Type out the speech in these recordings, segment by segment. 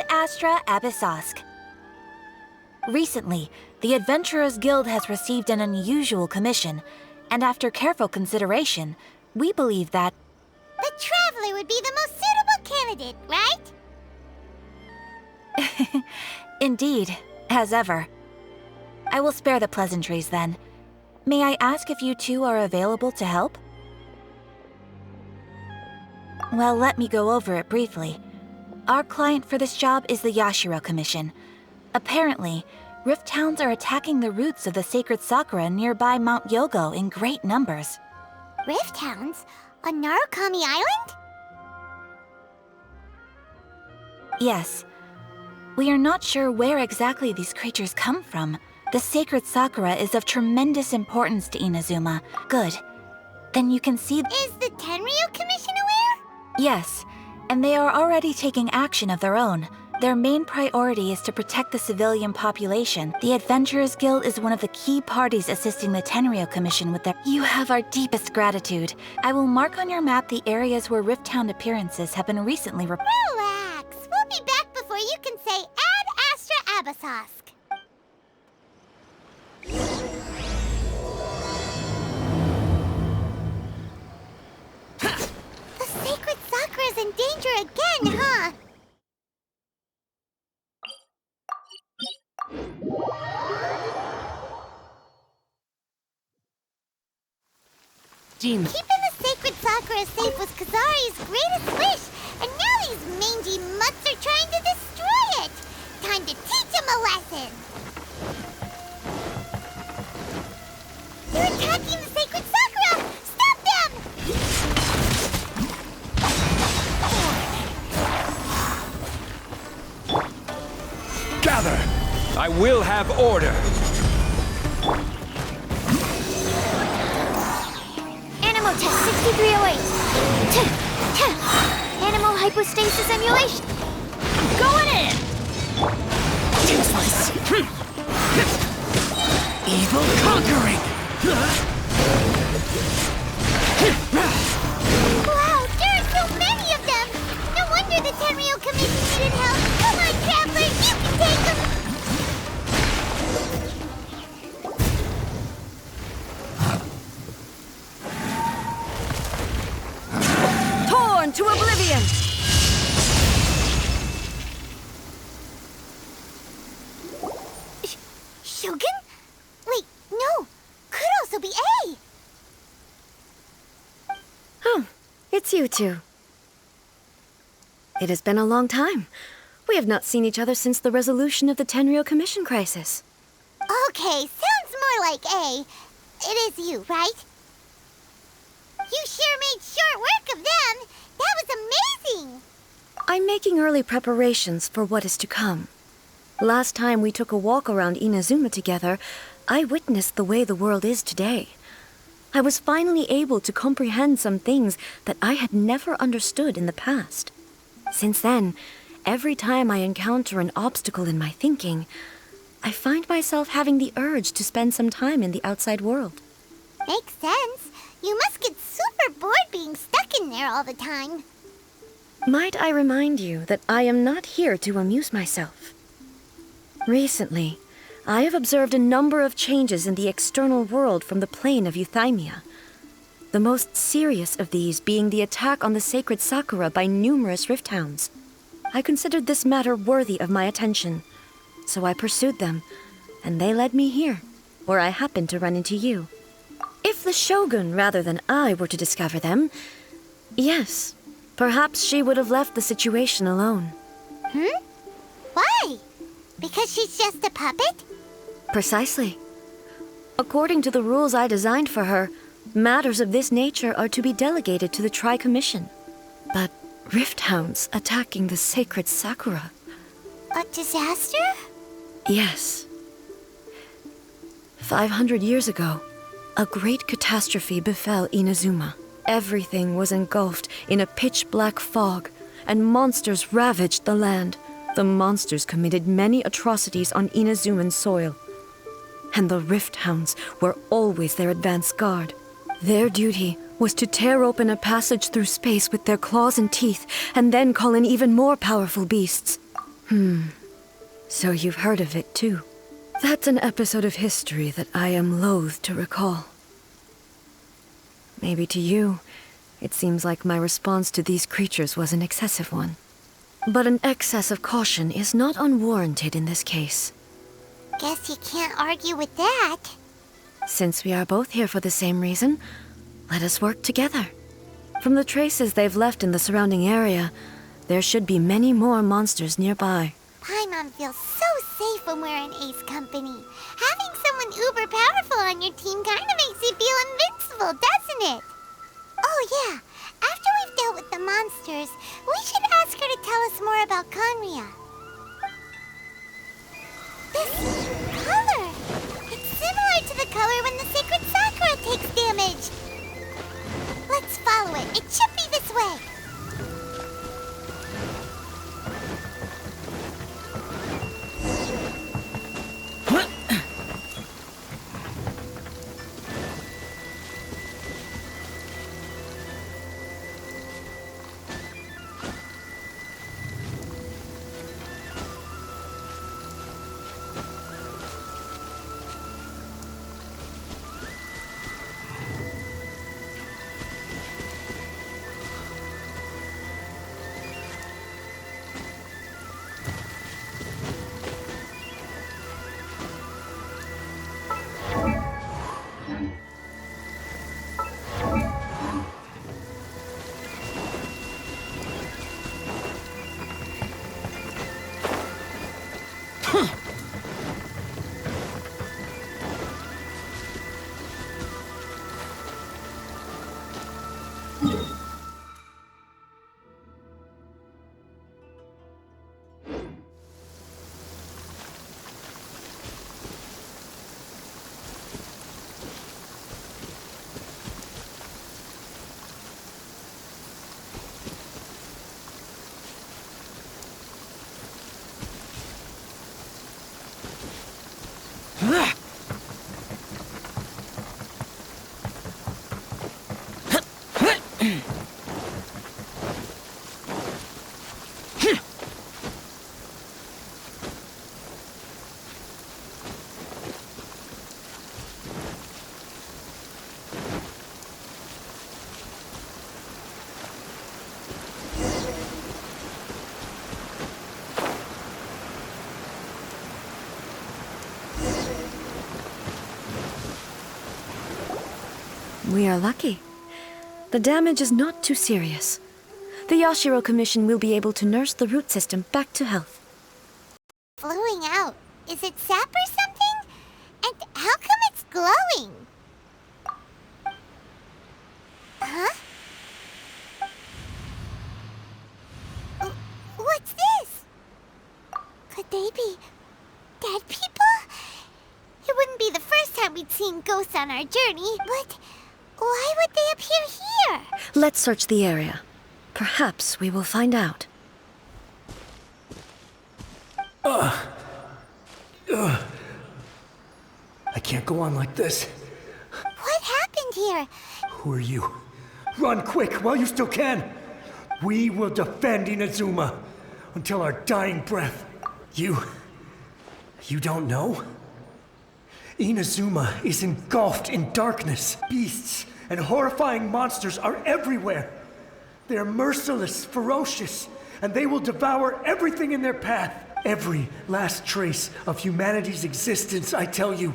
Ad Astra Abyssosque. Recently, the Adventurers Guild has received an unusual commission, and after careful consideration, we believe that the Traveler would be the most suitable candidate, right? Indeed, as ever. I will spare the pleasantries then. May I ask if you two are available to help? Well, let me go over it briefly. Our client for this job is the Yashiro Commission. Apparently, Rift Towns are attacking the roots of the sacred sakura nearby Mount Yogo in great numbers. Rift Towns? On Narukami Island? Yes. We are not sure where exactly these creatures come from. The sacred sakura is of tremendous importance to Inazuma. Good. Then you can see... Is the Tenryu Commission aware? Yes, and they are already taking action of their own. Their main priority is to protect the civilian population. The Adventurers Guild is one of the key parties assisting the Tenryu Commission with their... You have our deepest gratitude. I will mark on your map the areas where Rift Town appearances have been recently reported. Relax. We'll be back before you can say Ad Astra Abyssosque. The sacred sakura is in danger again, huh? Jean. Keeping the sacred sakura safe was Kazari's greatest wish, and now these mangy mutts are trying to destroy it! Time to teach him a lesson! They're attacking the sacred sakura! Stop them! Gather! I will have order! Animal test 6308. Animal hypostasis emulation. Going in! Useless! Evil conquering! Wow, there are so many of them! No wonder the Tenryu Commission needed help. Come on, Traveler, you can take them! Torn to oblivion! Shogun? Wait, no. Could also be A. Oh, it's you two. It has been a long time. We have not seen each other since the resolution of the Tenryu Commission crisis. Okay, sounds more like A. It is you, right? You sure made short work of them. That was amazing. I'm making early preparations for what is to come. Last time we took a walk around Inazuma together, I witnessed the way the world is today. I was finally able to comprehend some things that I had never understood in the past. Since then, every time I encounter an obstacle in my thinking, I find myself having the urge to spend some time in the outside world. Makes sense. You must get super bored being stuck in there all the time. Might I remind you that I am not here to amuse myself? Recently, I have observed a number of changes in the external world from the plane of Euthymia. The most serious of these being the attack on the sacred sakura by numerous rift hounds. I considered this matter worthy of my attention, so I pursued them, and they led me here, where I happened to run into you. If the Shogun rather than I were to discover them, yes, perhaps she would have left the situation alone. Why? Because she's just a puppet? Precisely. According to the rules I designed for her, matters of this nature are to be delegated to the Tri-Commission. But rift hounds attacking the sacred sakura... A disaster? Yes. 500 years ago, a great catastrophe befell Inazuma. Everything was engulfed in a pitch-black fog, and monsters ravaged the land. The monsters committed many atrocities on Inazuman soil, and the Rift Hounds were always their advance guard. Their duty was to tear open a passage through space with their claws and teeth, and then call in even more powerful beasts. So you've heard of it too. That's an episode of history that I am loath to recall. Maybe to you, it seems like my response to these creatures was an excessive one. But an excess of caution is not unwarranted in this case. Guess you can't argue with that. Since we are both here for the same reason, let us work together. From the traces they've left in the surrounding area, there should be many more monsters nearby. Paimon feels so safe when we're in Ace company. Having someone uber powerful on your team kind of makes you feel invincible, doesn't it? Oh yeah, after we've dealt with the monsters, we should ask her to tell us more about Conria. This color! It's similar to the color when the sacred Sakura takes damage. Let's follow it. It should be this way. We are lucky. The damage is not too serious. The Yashiro Commission will be able to nurse the root system back to health. Flowing out. Is it sap or something? And how come it's glowing? Huh? What's this? Could they be dead people? It wouldn't be the first time we'd seen ghosts on our journey, but why would they appear here? Let's search the area. Perhaps we will find out. I can't go on like this. What happened here? Who are you? Run quick while you still can! We will defend Inazuma until our dying breath. You don't know? Inazuma is engulfed in darkness. Beasts and horrifying monsters are everywhere. They are merciless, ferocious, and they will devour everything in their path. Every last trace of humanity's existence, I tell you.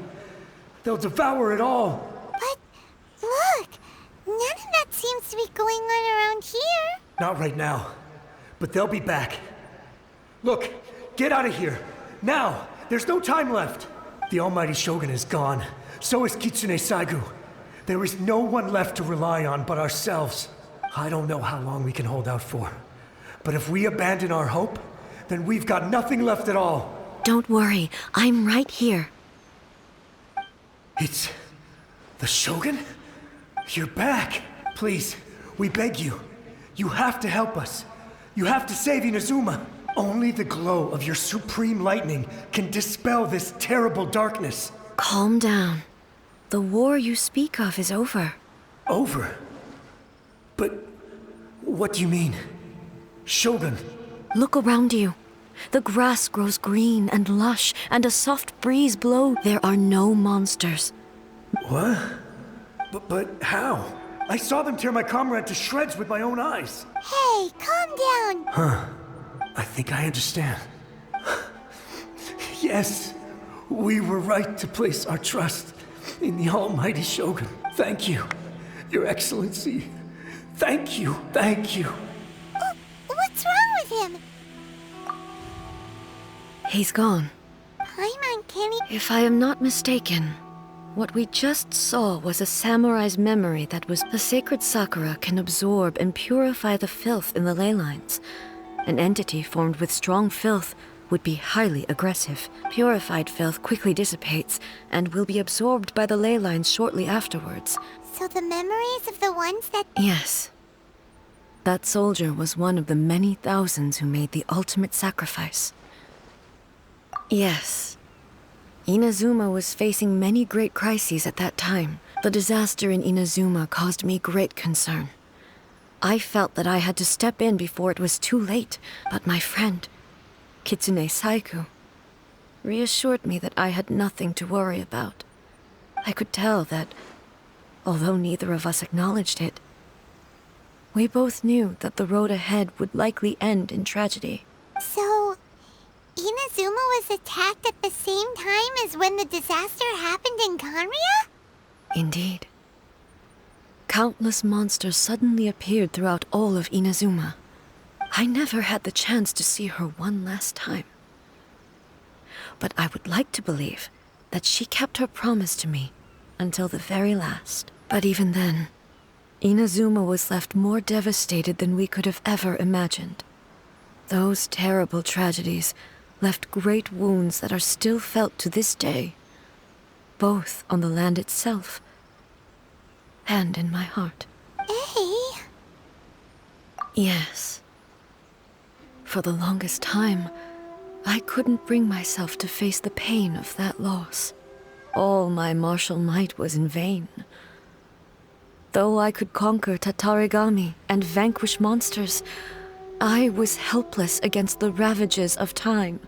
They'll devour it all. But look, none of that seems to be going on around here. Not right now, but they'll be back. Look, get out of here. Now! There's no time left. The almighty Shogun is gone. So is Kitsune Saigu. There is no one left to rely on but ourselves. I don't know how long we can hold out for. But if we abandon our hope, then we've got nothing left at all. Don't worry, I'm right here. It's the Shogun? You're back. Please, we beg you. You have to help us. You have to save Inazuma. Only the glow of your supreme lightning can dispel this terrible darkness. Calm down. The war you speak of is over. Over? But what do you mean? Shogun? Look around you. The grass grows green and lush, and a soft breeze blows. There are no monsters. What? But how? I saw them tear my comrade to shreds with my own eyes. Hey, calm down. I think I understand. Yes, we were right to place our trust in the almighty Shogun. Thank you, Your Excellency. Thank you, thank you. What's wrong with him? He's gone. Paimon, can he... If I am not mistaken, what we just saw was a samurai's memory that was the sacred Sakura can absorb and purify the filth in the ley lines. An entity formed with strong filth would be highly aggressive. Purified filth quickly dissipates and will be absorbed by the ley lines shortly afterwards. So the memories of the ones that... Yes. That soldier was one of the many thousands who made the ultimate sacrifice. Yes. Inazuma was facing many great crises at that time. The disaster in Inazuma caused me great concern. I felt that I had to step in before it was too late, but my friend, Kitsune Saiku, reassured me that I had nothing to worry about. I could tell that, although neither of us acknowledged it, we both knew that the road ahead would likely end in tragedy. So... Inazuma was attacked at the same time as when the disaster happened in Kanria? Indeed. Countless monsters suddenly appeared throughout all of Inazuma. I never had the chance to see her one last time. But I would like to believe that she kept her promise to me until the very last. But even then, Inazuma was left more devastated than we could have ever imagined. Those terrible tragedies left great wounds that are still felt to this day, both on the land itself and in my heart. Hey. Yes. For the longest time, I couldn't bring myself to face the pain of that loss. All my martial might was in vain. Though I could conquer Tatarigami and vanquish monsters, I was helpless against the ravages of time,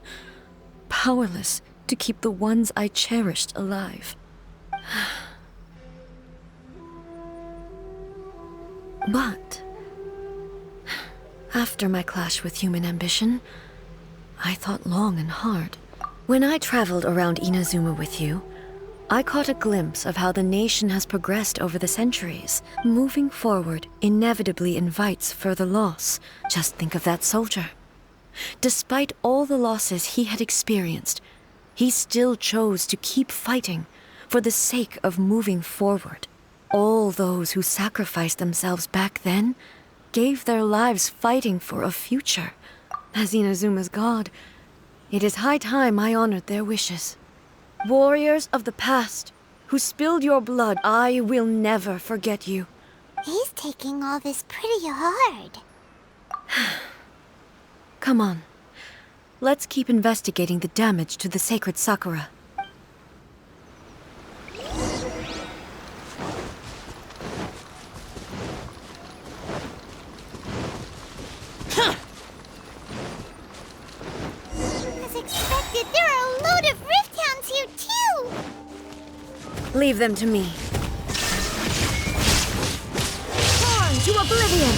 powerless to keep the ones I cherished alive. But after my clash with human ambition, I thought long and hard. When I traveled around Inazuma with you, I caught a glimpse of how the nation has progressed over the centuries. Moving forward inevitably invites further loss. Just think of that soldier. Despite all the losses he had experienced, he still chose to keep fighting for the sake of moving forward. All those who sacrificed themselves back then gave their lives fighting for a future. As Inazuma's god, it is high time I honored their wishes. Warriors of the past, who spilled your blood, I will never forget you. He's taking all this pretty hard. Come on. Let's keep investigating the damage to the sacred Sakura. As expected, there are a load of rift hounds here too! Leave them to me. Torn to oblivion!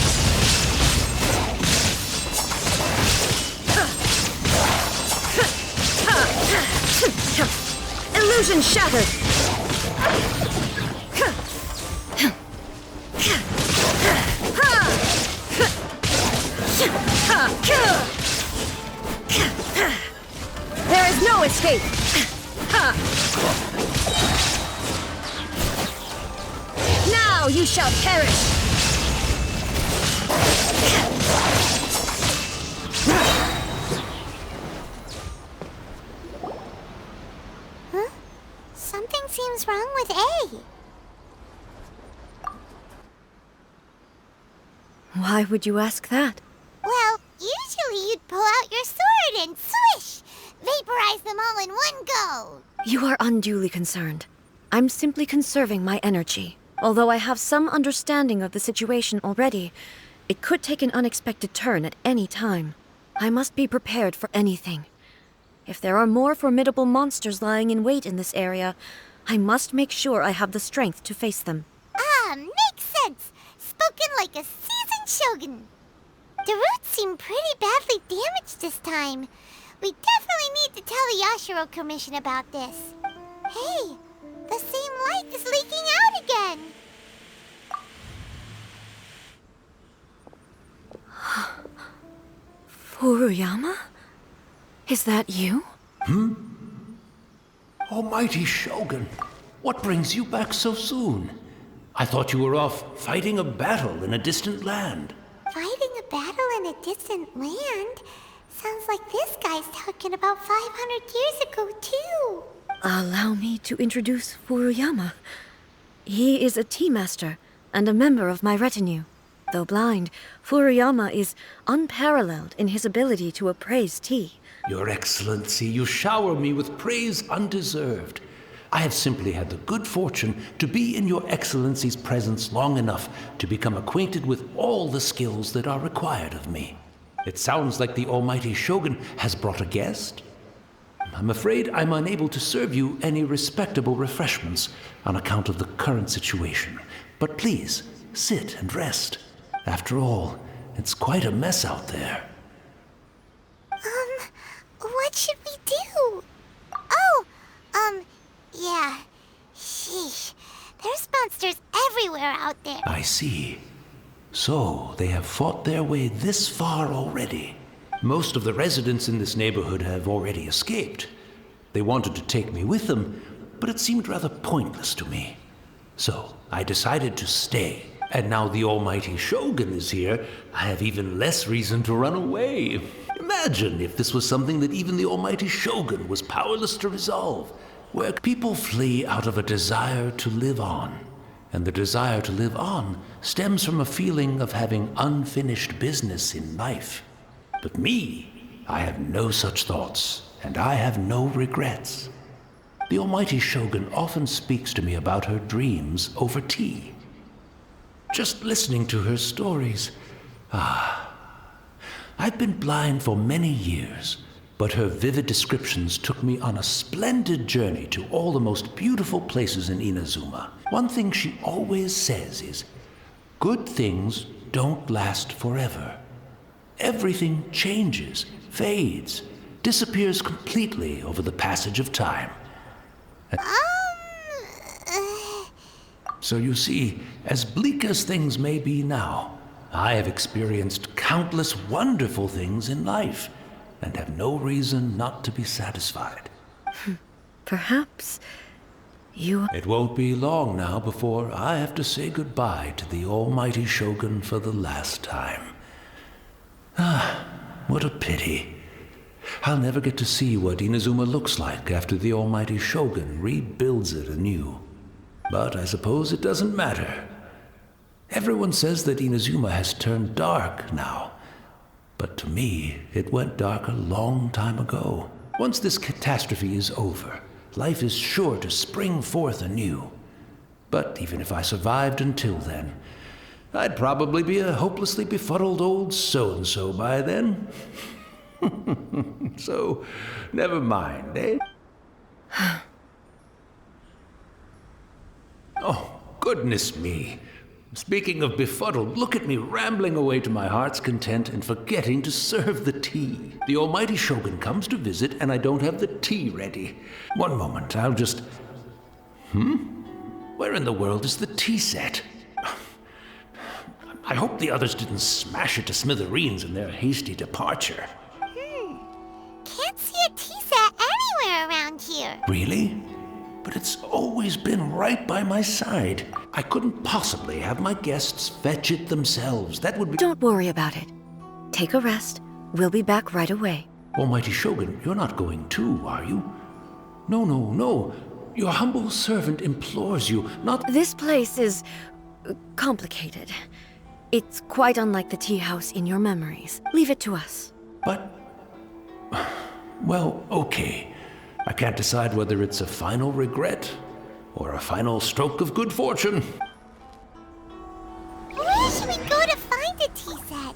Illusion shattered! There is no escape! Now you shall perish! Huh? Something seems wrong with A. Why would you ask that? Well, usually you'd pull out your sword and swish! Vaporize them all in one go! You are unduly concerned. I'm simply conserving my energy. Although I have some understanding of the situation already, it could take an unexpected turn at any time. I must be prepared for anything. If there are more formidable monsters lying in wait in this area, I must make sure I have the strength to face them. Ah, makes sense. Spoken like a seasoned shogun. The roots seem pretty badly damaged this time. We definitely need to tell the Yashiro Commission about this. Hey, the same light is leaking out again. Furuyama? Is that you? Almighty Shogun, what brings you back so soon? I thought you were off fighting a battle in a distant land. Fighting a battle in a distant land? Sounds like this guy's talking about 500 years ago, too. Allow me to introduce Furuyama. He is a tea master and a member of my retinue. Though blind, Furuyama is unparalleled in his ability to appraise tea. Your Excellency, you shower me with praise undeserved. I have simply had the good fortune to be in Your Excellency's presence long enough to become acquainted with all the skills that are required of me. It sounds like the Almighty Shogun has brought a guest. I'm afraid I'm unable to serve you any respectable refreshments on account of the current situation. But please, sit and rest. After all, it's quite a mess out there. What should we do? Yeah. Sheesh. There's monsters everywhere out there. I see. So, they have fought their way this far already. Most of the residents in this neighborhood have already escaped. They wanted to take me with them, but it seemed rather pointless to me. So, I decided to stay. And now the Almighty Shogun is here, I have even less reason to run away. Imagine if this was something that even the Almighty Shogun was powerless to resolve, where people flee out of a desire to live on. And the desire to live on stems from a feeling of having unfinished business in life. But me, I have no such thoughts, and I have no regrets. The Almighty Shogun often speaks to me about her dreams over tea. Just listening to her stories, I've been blind for many years, but her vivid descriptions took me on a splendid journey to all the most beautiful places in Inazuma. One thing she always says is, good things don't last forever. Everything changes, fades, disappears completely over the passage of time. So you see, as bleak as things may be now, I have experienced countless wonderful things in life, and have no reason not to be satisfied. Perhaps you... It won't be long now before I have to say goodbye to the Almighty Shogun for the last time. What a pity. I'll never get to see what Inazuma looks like after the Almighty Shogun rebuilds it anew. But I suppose it doesn't matter. Everyone says that Inazuma has turned dark now. But to me, it went dark a long time ago. Once this catastrophe is over, life is sure to spring forth anew. But even if I survived until then, I'd probably be a hopelessly befuddled old so-and-so by then. So, never mind, eh? Oh, goodness me. Speaking of befuddled, look at me rambling away to my heart's content and forgetting to serve the tea. The Almighty Shogun comes to visit and I don't have the tea ready. One moment, I'll just... Where in the world is the tea set? I hope the others didn't smash it to smithereens in their hasty departure. Can't see a tea set anywhere around here. Really? But it's always been right by my side. I couldn't possibly have my guests fetch it themselves. That would be... Don't worry about it. Take a rest. We'll be back right away. Almighty Shogun, you're not going too, are you? No. Your humble servant implores you not... This place is... complicated. It's quite unlike the tea house in your memories. Leave it to us. But... Well, okay. I can't decide whether it's a final regret or a final stroke of good fortune. Where should we go to find a tea set?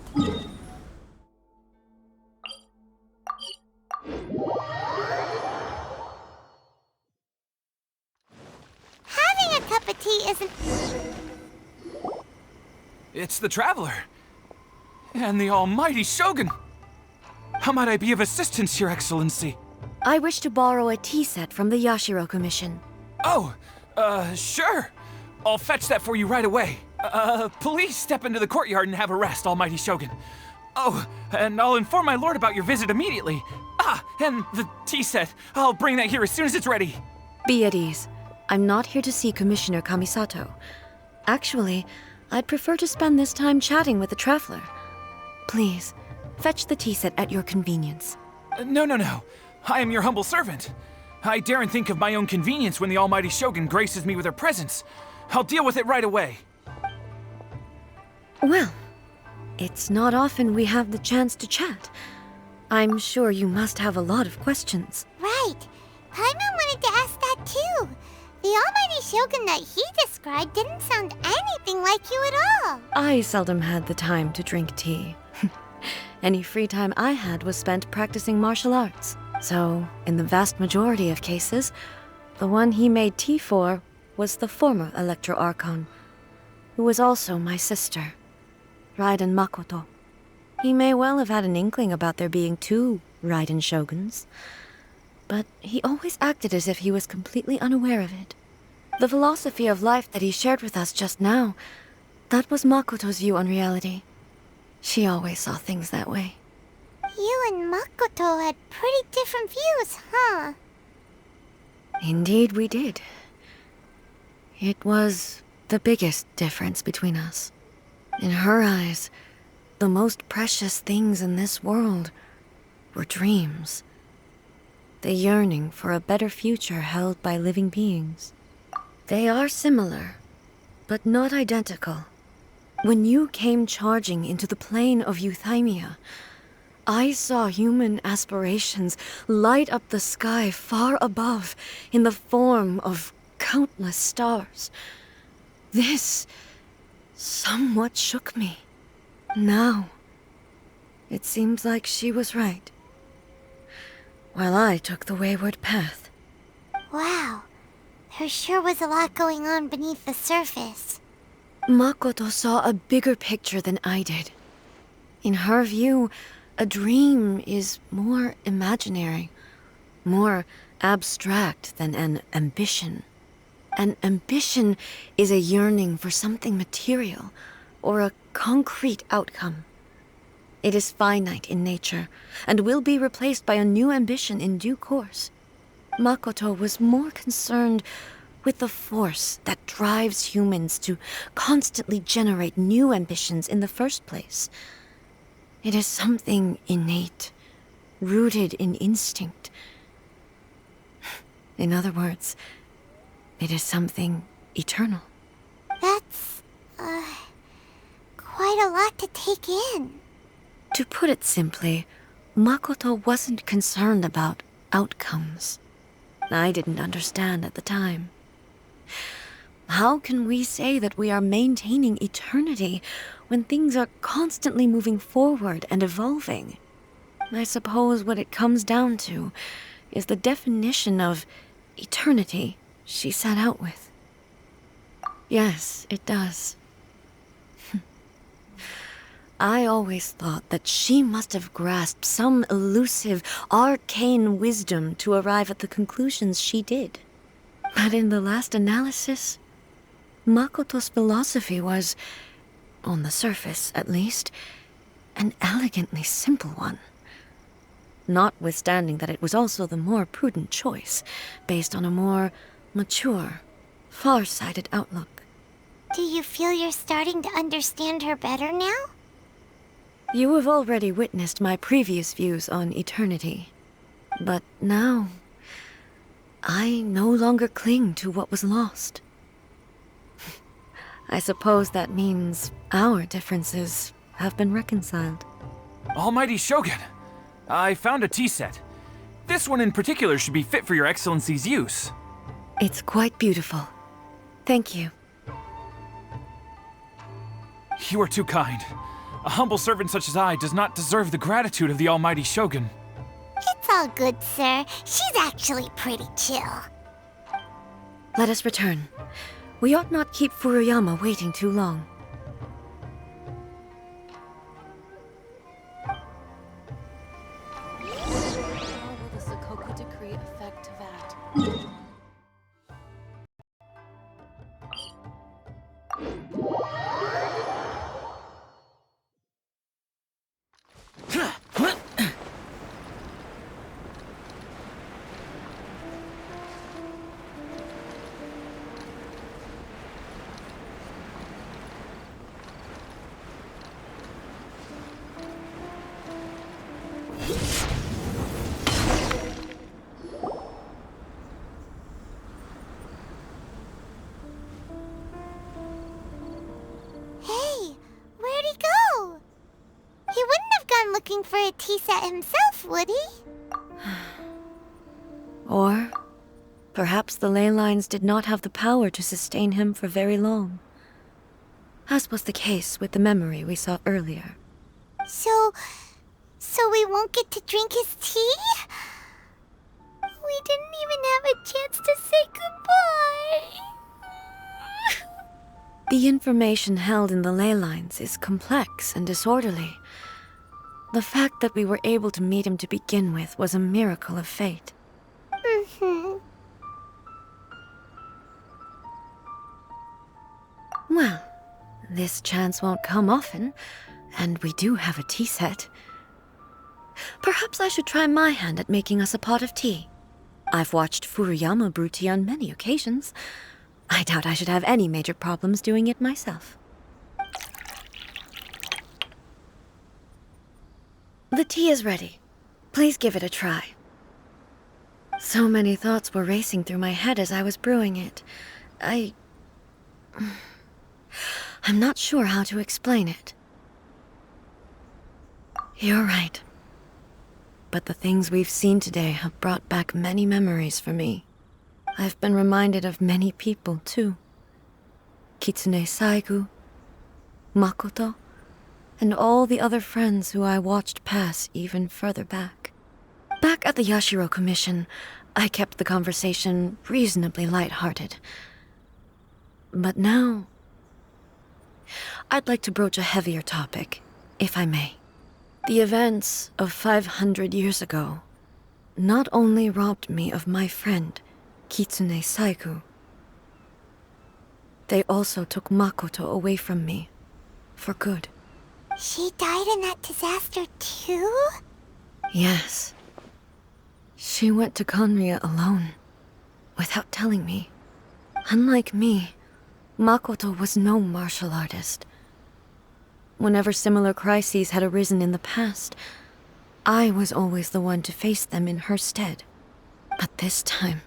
isn't... It's the Traveler. And the almighty Shogun. How might I be of assistance, Your Excellency? I wish to borrow a tea set from the Yashiro Commission. Oh, sure. I'll fetch that for you right away. Please step into the courtyard and have a rest, almighty Shogun. Oh, and I'll inform my lord about your visit immediately. Ah, and the tea set. I'll bring that here as soon as it's ready. Be at ease. I'm not here to see Commissioner Kamisato. Actually, I'd prefer to spend this time chatting with the Traveler. Please, fetch the tea set at your convenience. No. I am your humble servant. I daren't think of my own convenience when the almighty Shogun graces me with her presence. I'll deal with it right away. Well, it's not often we have the chance to chat. I'm sure you must have a lot of questions. Right. Paimon wanted to ask that too. The almighty Shogun that he described didn't sound anything like you at all. I seldom had the time to drink tea. Any free time I had was spent practicing martial arts. So, in the vast majority of cases, the one he made tea for was the former Electro Archon, who was also my sister, Raiden Makoto. He may well have had an inkling about there being two Raiden Shoguns, but he always acted as if he was completely unaware of it. The philosophy of life that he shared with us just now, that was Makoto's view on reality. She always saw things that way. You and Makoto had pretty different views, huh? Indeed we did. It was the biggest difference between us. In her eyes, the most precious things in this world were dreams. The yearning for a better future held by living beings. They are similar, but not identical. When you came charging into the plane of Euthymia, I saw human aspirations light up the sky far above in the form of countless stars. This somewhat shook me. Now, it seems like she was right, while I took the wayward path. Wow. There sure was a lot going on beneath the surface. Makoto saw a bigger picture than I did. In her view, a dream is more imaginary, more abstract than an ambition. An ambition is a yearning for something material, or a concrete outcome. It is finite in nature, and will be replaced by a new ambition in due course. Makoto was more concerned with the force that drives humans to constantly generate new ambitions in the first place. It is something innate, rooted in instinct. In other words, it is something eternal. That's, quite a lot to take in. To put it simply, Makoto wasn't concerned about outcomes. I didn't understand at the time. How can we say that we are maintaining eternity when things are constantly moving forward and evolving? I suppose what it comes down to is the definition of eternity she set out with. Yes, it does. I always thought that she must have grasped some elusive, arcane wisdom to arrive at the conclusions she did. But in the last analysis, Makoto's philosophy was, on the surface at least, an elegantly simple one. Notwithstanding that it was also the more prudent choice, based on a more mature, far-sighted outlook. Do you feel you're starting to understand her better now? You have already witnessed my previous views on eternity. But now, I no longer cling to what was lost. I suppose that means our differences have been reconciled. Almighty Shogun, I found a tea set. This one in particular should be fit for your Excellency's use. It's quite beautiful. Thank you. You are too kind. A humble servant such as I does not deserve the gratitude of the Almighty Shogun. It's all good, sir. She's actually pretty chill. Let us return. We ought not keep Furuyama waiting too long. How will the Sakoku decree affect that? Hey, where'd he go? He wouldn't have gone looking for a tea set himself, would he? Or perhaps the ley lines did not have the power to sustain him for very long, as was the case with the memory we saw earlier. So we won't get to drink his tea? We didn't even have a chance to say goodbye. The information held in the ley lines is complex and disorderly. The fact that we were able to meet him to begin with was a miracle of fate. Well, this chance won't come often, and we do have a tea set. Perhaps I should try my hand at making us a pot of tea. I've watched Furuyama brew tea on many occasions. I doubt I should have any major problems doing it myself. The tea is ready. Please give it a try. So many thoughts were racing through my head as I was brewing it. I'm not sure how to explain it. You're right. But the things we've seen today have brought back many memories for me. I've been reminded of many people, too. Kitsune Saigu, Makoto, and all the other friends who I watched pass even further back. Back at the Yashiro Commission, I kept the conversation reasonably lighthearted. But now, I'd like to broach a heavier topic, if I may. The events of 500 years ago not only robbed me of my friend, Kitsune Saigu, they also took Makoto away from me, for good. She died in that disaster too? Yes. She went to Conria alone, without telling me. Unlike me, Makoto was no martial artist. Whenever similar crises had arisen in the past, I was always the one to face them in her stead. But this time,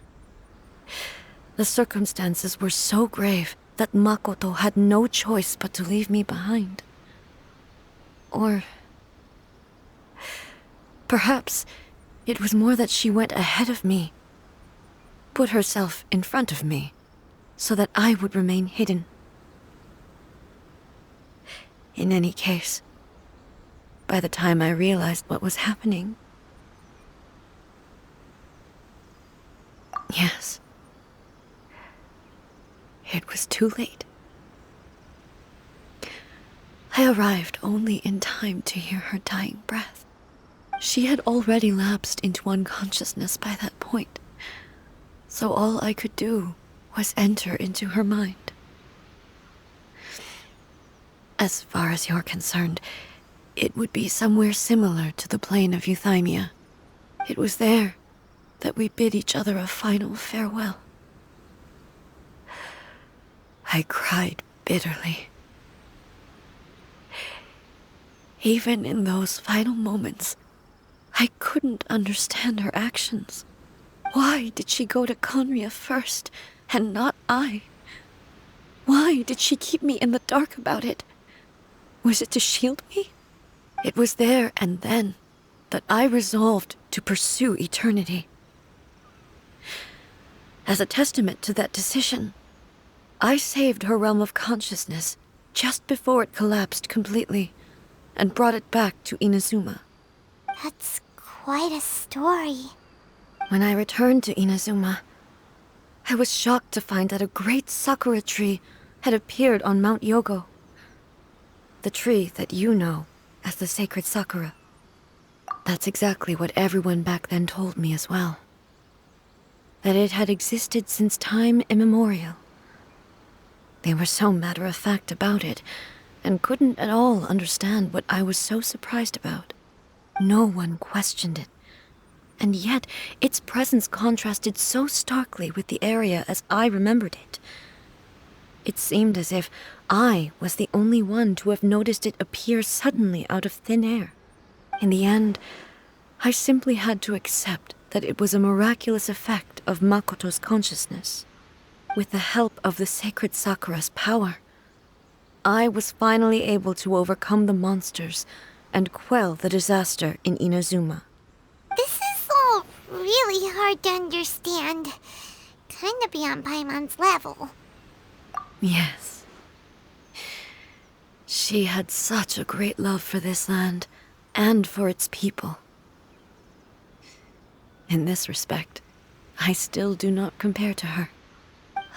the circumstances were so grave that Makoto had no choice but to leave me behind. Or perhaps it was more that she went ahead of me, put herself in front of me, so that I would remain hidden. In any case, by the time I realized what was happening, yes, it was too late. I arrived only in time to hear her dying breath. She had already lapsed into unconsciousness by that point, so all I could do was enter into her mind. As far as you're concerned, it would be somewhere similar to the plain of Euthymia. It was there that we bid each other a final farewell. I cried bitterly. Even in those final moments, I couldn't understand her actions. Why did she go to Conria first, and not I? Why did she keep me in the dark about it? Was it to shield me? It was there and then that I resolved to pursue eternity. As a testament to that decision, I saved her realm of consciousness just before it collapsed completely and brought it back to Inazuma. That's quite a story. When I returned to Inazuma, I was shocked to find that a great sakura tree had appeared on Mount Yogo. The tree that you know as the sacred sakura. That's exactly what everyone back then told me as well. That it had existed since time immemorial. They were so matter-of-fact about it, and couldn't at all understand what I was so surprised about. No one questioned it. And yet, its presence contrasted so starkly with the area as I remembered it. It seemed as if I was the only one to have noticed it appear suddenly out of thin air. In the end, I simply had to accept that it was a miraculous effect of Makoto's consciousness. With the help of the sacred Sakura's power, I was finally able to overcome the monsters and quell the disaster in Inazuma. This is all really hard to understand. Kinda beyond Paimon's level. Yes. She had such a great love for this land and for its people. In this respect, I still do not compare to her.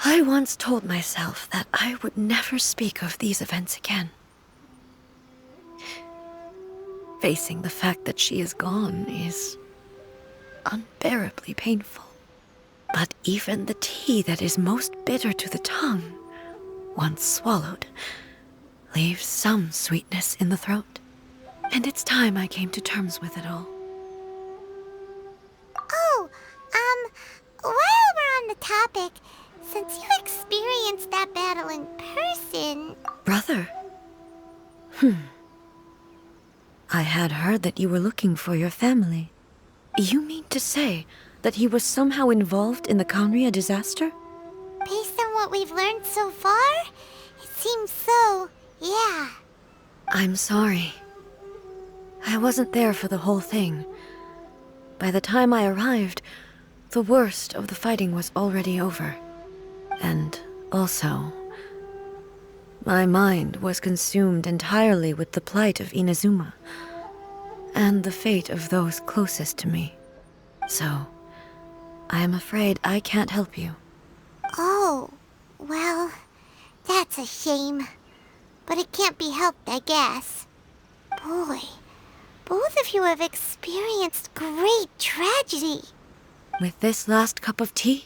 I once told myself that I would never speak of these events again. Facing the fact that she is gone is unbearably painful. But even the tea that is most bitter to the tongue, once swallowed, leaves some sweetness in the throat. And it's time I came to terms with it all. Oh, while we're on the topic, since you experienced that battle in person... Brother? I had heard that you were looking for your family. You mean to say that he was somehow involved in the Kanria disaster? Based on what we've learned so far, it seems so, yeah. I'm sorry. I wasn't there for the whole thing. By the time I arrived, the worst of the fighting was already over. And also, my mind was consumed entirely with the plight of Inazuma and the fate of those closest to me. So, I am afraid I can't help you. Oh, well, that's a shame. But it can't be helped, I guess. Boy, both of you have experienced great tragedy. With this last cup of tea,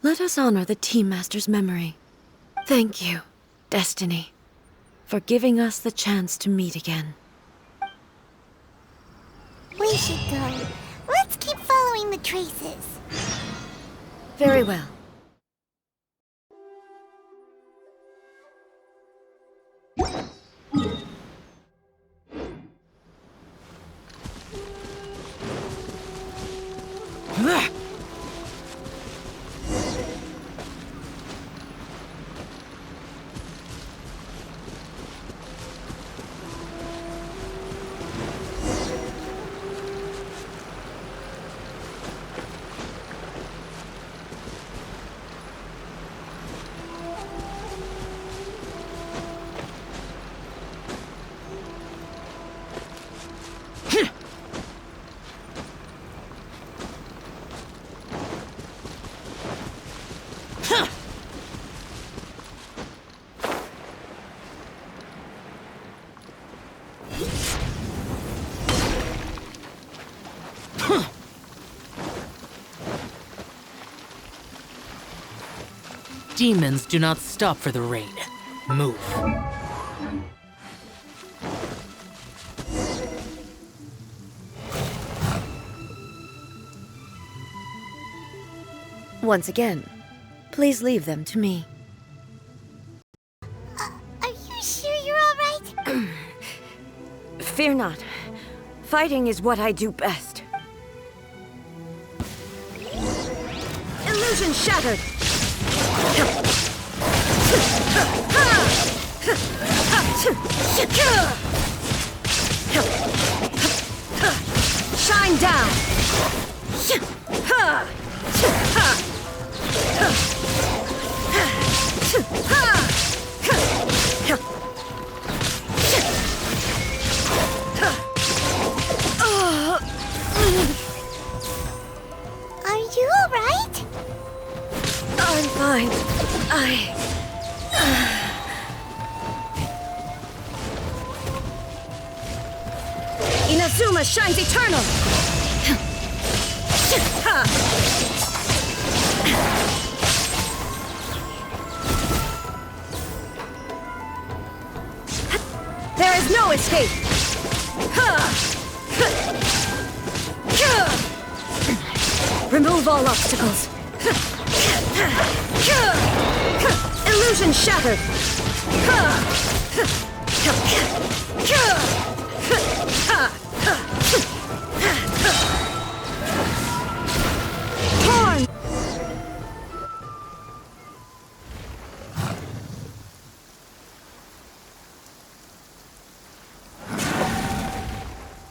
let us honor the Tea Master's memory. Thank you, Destiny, for giving us the chance to meet again. We should go. Let's keep following the traces. Very well. Demons do not stop for the rain. Move. Once again, please leave them to me. Are you sure you're all right? Fear not. Fighting is what I do best. Illusion shattered! Shine down! Are you all right? Inazuma shines eternal! There is no escape! Remove all obstacles! Illusion shattered! Torn!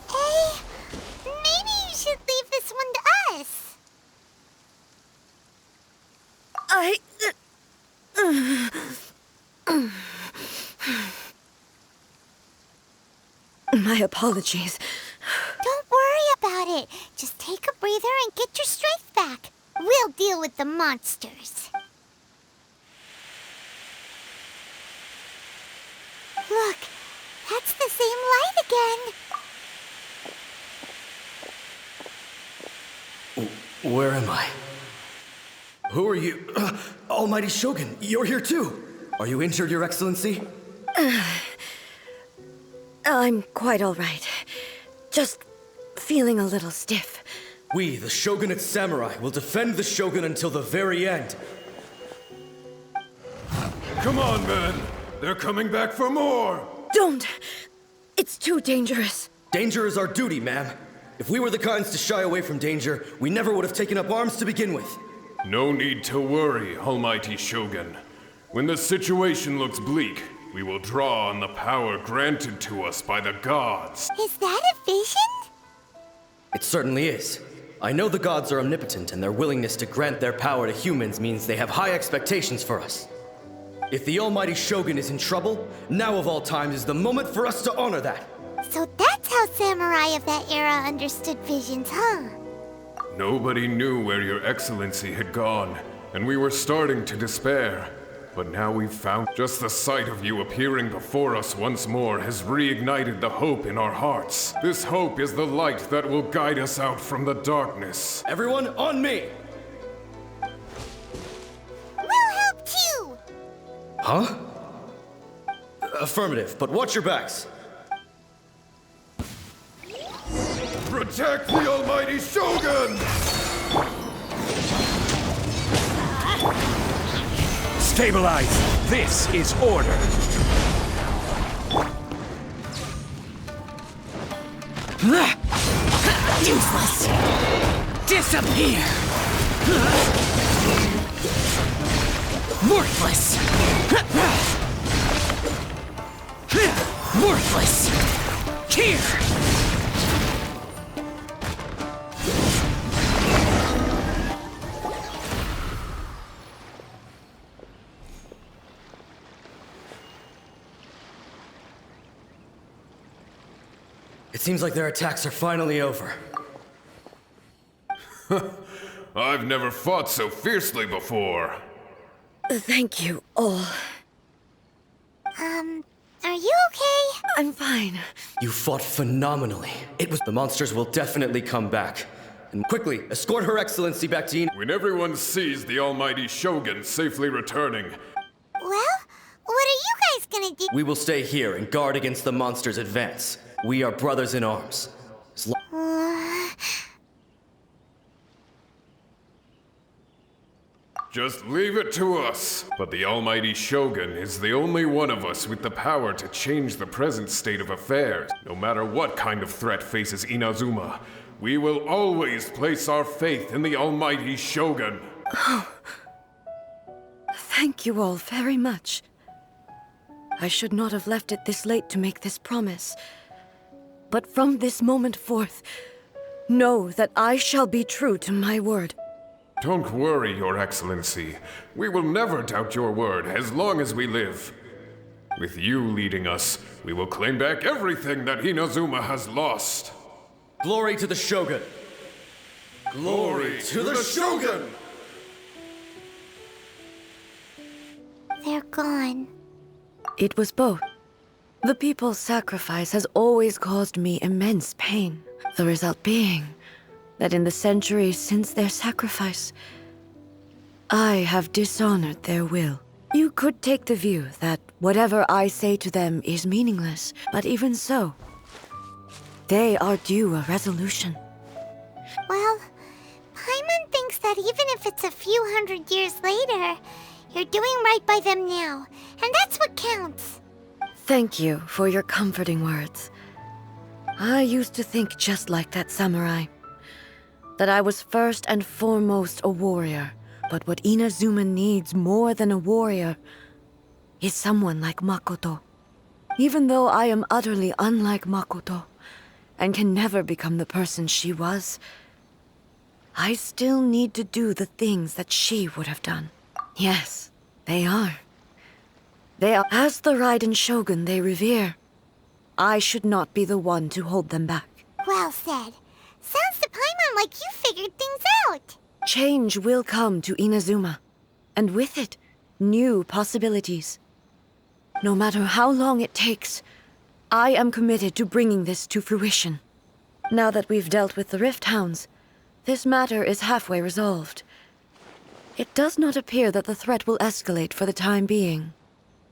Hey, maybe you should leave this one to us. My apologies. Don't worry about it. Just take a breather and get your strength back. We'll deal with the monsters. Look, that's the same light again. Where am I? Who are you? Almighty Shogun, you're here too. Are you injured, Your Excellency? I'm quite all right. Just feeling a little stiff. We, the Shogunate Samurai, will defend the Shogun until the very end. Come on, men! They're coming back for more! Don't! It's too dangerous. Danger is our duty, ma'am. If we were the kinds to shy away from danger, we never would have taken up arms to begin with. No need to worry, Almighty Shogun. When the situation looks bleak, we will draw on the power granted to us by the gods. Is that a vision? It certainly is. I know the gods are omnipotent, and their willingness to grant their power to humans means they have high expectations for us. If the Almighty Shogun is in trouble, now of all times is the moment for us to honor that. So that's how samurai of that era understood visions, huh? Nobody knew where Your Excellency had gone, and we were starting to despair. But now we've found just the sight of you appearing before us once more has reignited the hope in our hearts. This hope is the light that will guide us out from the darkness. Everyone, on me! We'll help too! Huh? Affirmative, but watch your backs. Protect the Almighty Shogun! Stabilize! This is order! Useless! Disappear! Worthless! Worthless! Here! It seems like their attacks are finally over. I've never fought so fiercely before. Thank you all. Are you okay? I'm fine. You fought phenomenally. It was the monsters will definitely come back. And quickly, escort Her Excellency back to When everyone sees the Almighty Shogun safely returning, Well, what are you guys gonna do? We will stay here and guard against the monsters' advance. We are brothers in arms. just leave it to us. But the Almighty Shogun is the only one of us with the power to change the present state of affairs. No matter what kind of threat faces Inazuma, we will always place our faith in the Almighty Shogun. Thank you all very much. I should not have left it this late to make this promise. But from this moment forth, know that I shall be true to my word. Don't worry, Your Excellency. We will never doubt your word as long as we live. With you leading us, we will claim back everything that Inazuma has lost. Glory to the Shogun! Glory to the Shogun! gone? It was both. The people's sacrifice has always caused me immense pain. The result being that in the centuries since their sacrifice, I have dishonored their will. You could take the view that whatever I say to them is meaningless, but even so, they are due a resolution. Well, Paimon thinks that even if it's a few hundred years later, you're doing right by them now, and that's what counts. Thank you for your comforting words. I used to think just like that samurai. That I was first and foremost a warrior, but what Inazuma needs more than a warrior is someone like Makoto. Even though I am utterly unlike Makoto, and can never become the person she was, I still need to do the things that she would have done. Yes, they are. They are as the Raiden Shogun they revere. I should not be the one to hold them back. Well said. Sounds to Paimon like you figured things out. Change will come to Inazuma, and with it, new possibilities. No matter how long it takes, I am committed to bringing this to fruition. Now that we've dealt with the Rift Hounds, this matter is halfway resolved. It does not appear that the threat will escalate for the time being.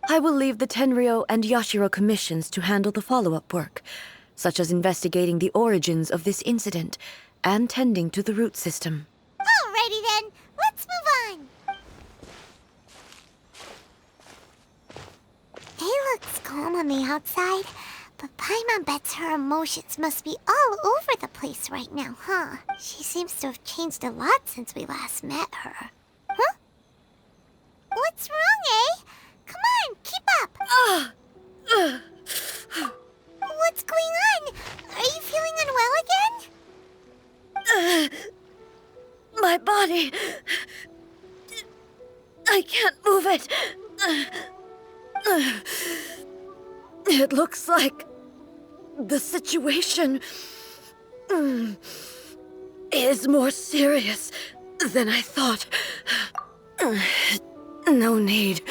I will leave the Tenryo and Yashiro commissions to handle the follow-up work, such as investigating the origins of this incident and tending to the root system. Alrighty then, let's move on. It looks calm on the outside, but Paimon bets her emotions must be all over the place right now, huh? She seems to have changed a lot since we last met her. Huh? What's wrong, eh? Come on, keep up! What's going on? Are you feeling unwell again? My body... I can't move it. It looks like the situation is more serious than I thought. No need.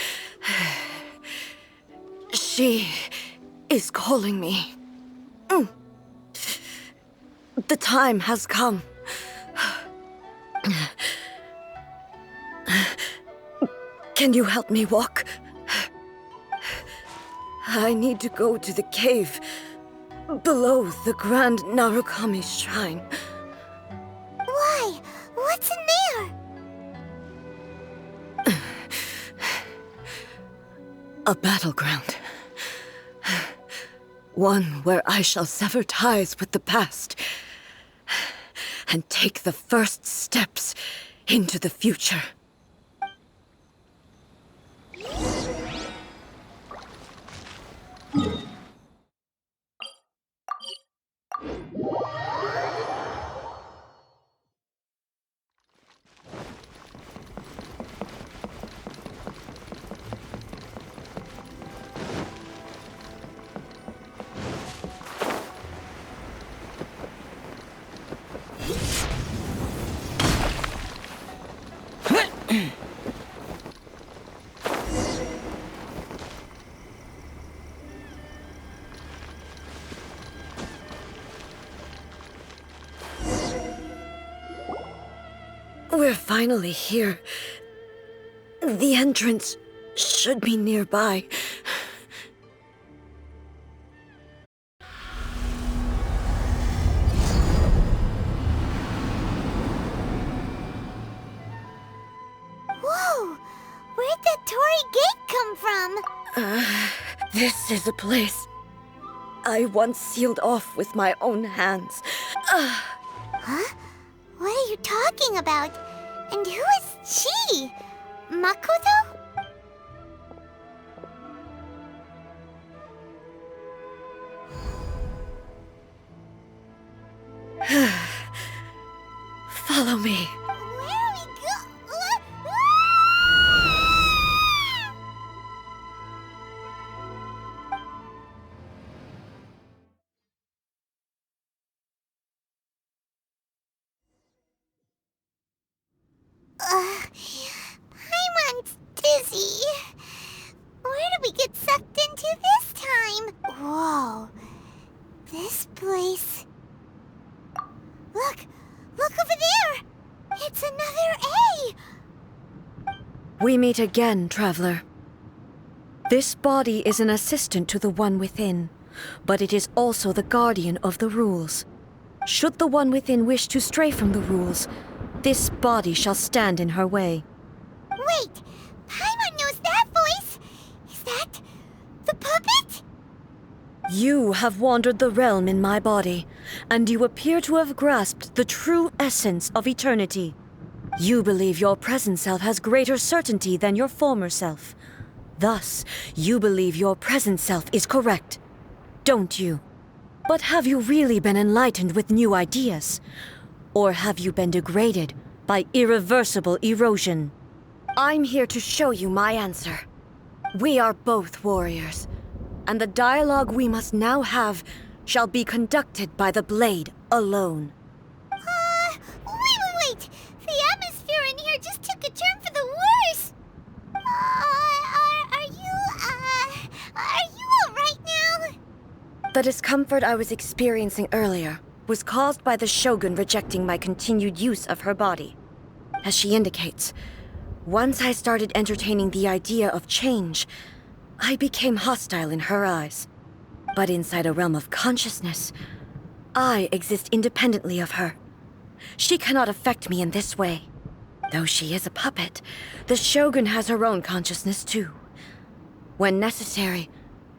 She is calling me. The time has come. Can you help me walk? I need to go to the cave below the Grand Narukami Shrine. Why? What's in there? A battleground. One where I shall sever ties with the past and take the first steps into the future. We're finally here. The entrance should be nearby. Whoa! Where'd that Torii gate come from? This is a place I once sealed off with my own hands. Huh? What are you talking about? And who is she? Makoto? Follow me. Where are we Paimon's dizzy. It's another A! We meet again, traveler. This body is an assistant to the One Within, but it is also the guardian of the rules. Should the One Within wish to stray from the rules, this body shall stand in her way. Wait! Paimon knows that voice! Is that the puppet? You have wandered the realm in my body, and you appear to have grasped the true essence of eternity. You believe your present self has greater certainty than your former self. Thus, you believe your present self is correct, don't you? But have you really been enlightened with new ideas? Or have you been degraded by irreversible erosion? I'm here to show you my answer. We are both warriors, and the dialogue we must now have shall be conducted by the blade alone. Wait! The atmosphere in here just took a turn for the worse! Are you alright now? The discomfort I was experiencing earlier was caused by the Shogun rejecting my continued use of her body. As she indicates, once I started entertaining the idea of change, I became hostile in her eyes. But inside a realm of consciousness, I exist independently of her. She cannot affect me in this way. Though she is a puppet, the Shogun has her own consciousness too. When necessary,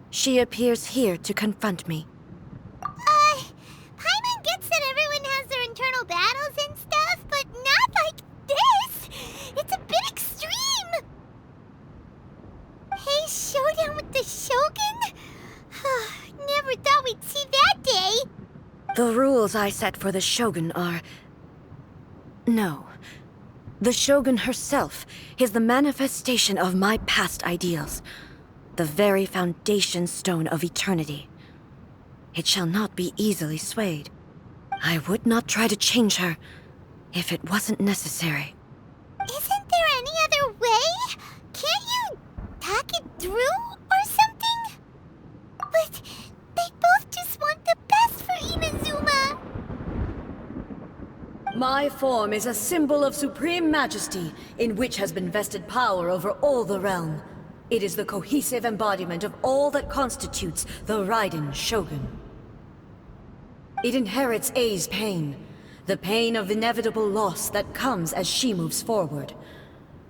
she appears here to confront me. Paimon gets that everyone has their internal battles and stuff, but not like this! It's a bit extreme! Hey, showdown with the Shogun? Never thought we'd see that day! The rules I set for the Shogun are... No. The Shogun herself is the manifestation of my past ideals. The very foundation stone of eternity. It shall not be easily swayed. I would not try to change her if it wasn't necessary. Isn't there any other way? Can't you talk it through or something? But they both just want the best for Inazuma. My form is a symbol of supreme majesty, in which has been vested power over all the realm. It is the cohesive embodiment of all that constitutes the Raiden Shogun. It inherits A's pain, the pain of inevitable loss that comes as she moves forward.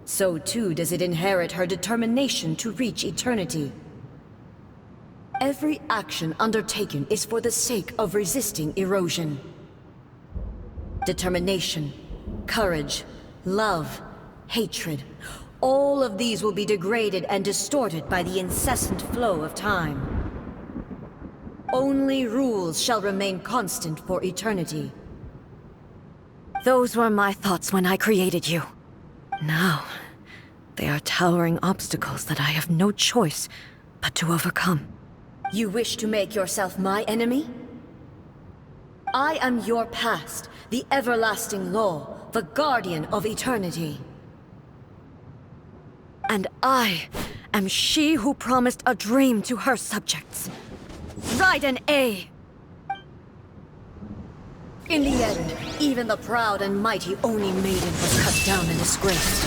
So too does it inherit her determination to reach eternity. Every action undertaken is for the sake of resisting erosion. Determination, courage, love, hatred, all of these will be degraded and distorted by the incessant flow of time. Only rules shall remain constant for eternity. Those were my thoughts when I created you. Now, they are towering obstacles that I have no choice but to overcome. You wish to make yourself my enemy? I am your past, the everlasting law, the guardian of eternity. And I am she who promised a dream to her subjects. Raiden A! In the end, even the proud and mighty Oni Maiden was cut down and disgraced.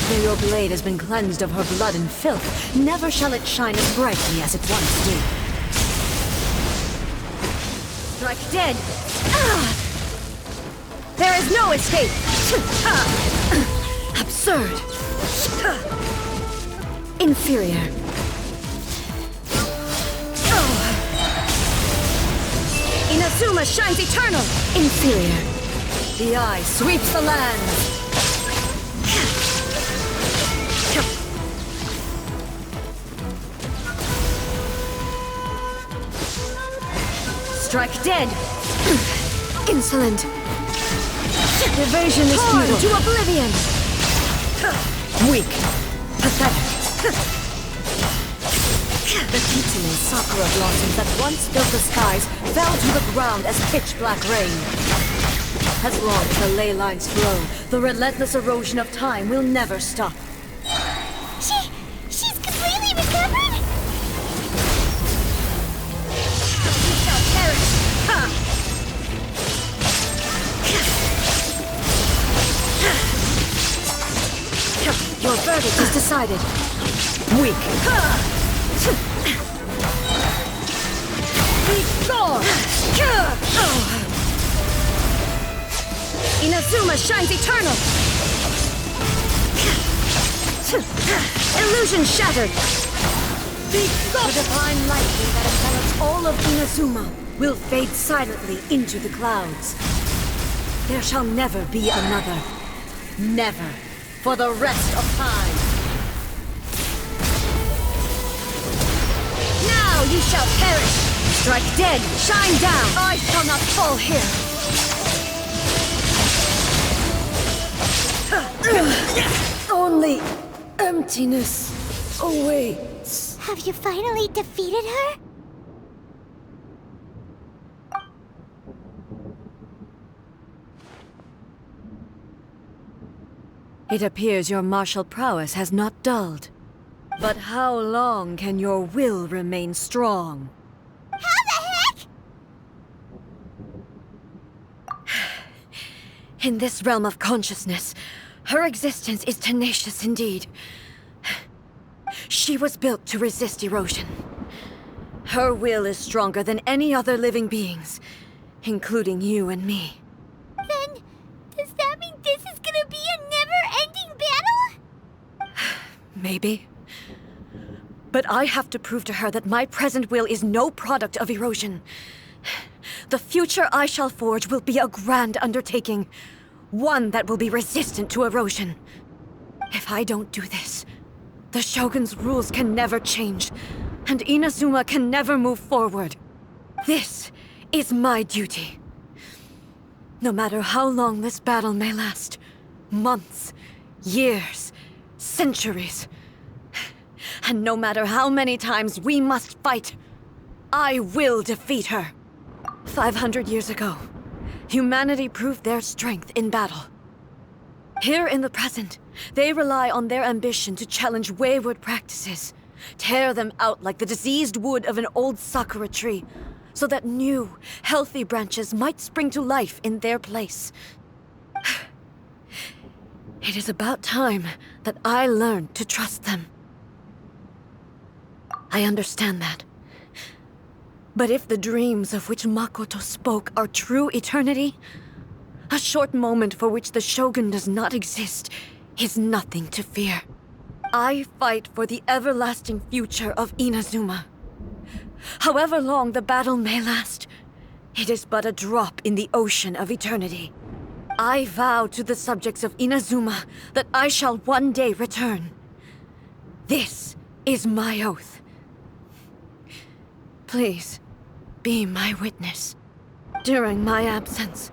Though your blade has been cleansed of her blood and filth, never shall it shine as brightly as it once did. Strike dead! Ah! There is no escape! Absurd! Inferior. Inazuma shines eternal! Inferior. The eye sweeps the land! Strike dead! Insolent! Evasion is futile! To oblivion! Weak! Pathetic! The Kitsune sakura blossoms that once filled the skies fell to the ground as pitch-black rain. As long as the ley lines flow, the relentless erosion of time will never stop. She's completely recovered? You shall perish! Ha! decided. Weak. Be gone! Inazuma shines eternal! Illusion shattered! The divine lightning that envelops all of Inazuma will fade silently into the clouds. There shall never be another. Never. For the rest of time. Now you shall perish! Strike dead! Shine down! I shall not fall here! Only emptiness awaits. Have you finally defeated her? It appears your martial prowess has not dulled. But how long can your will remain strong? How the heck? In this realm of consciousness, her existence is tenacious indeed. She was built to resist erosion. Her will is stronger than any other living being's, including you and me. Then, does that mean this is gonna be a never-ending battle? Maybe. But I have to prove to her that my present will is no product of erosion. The future I shall forge will be a grand undertaking. One that will be resistant to erosion. If I don't do this, the Shogun's rules can never change, and Inazuma can never move forward. This is my duty. No matter how long this battle may last, months, years, centuries, and no matter how many times we must fight, I will defeat her. 500 years ago, humanity proved their strength in battle. Here in the present, they rely on their ambition to challenge wayward practices, tear them out like the diseased wood of an old sakura tree, so that new, healthy branches might spring to life in their place. It is about time that I learned to trust them. I understand that. But if the dreams of which Makoto spoke are true eternity, a short moment for which the Shogun does not exist is nothing to fear. I fight for the everlasting future of Inazuma. However long the battle may last, it is but a drop in the ocean of eternity. I vow to the subjects of Inazuma that I shall one day return. This is my oath. Please, be my witness. During my absence,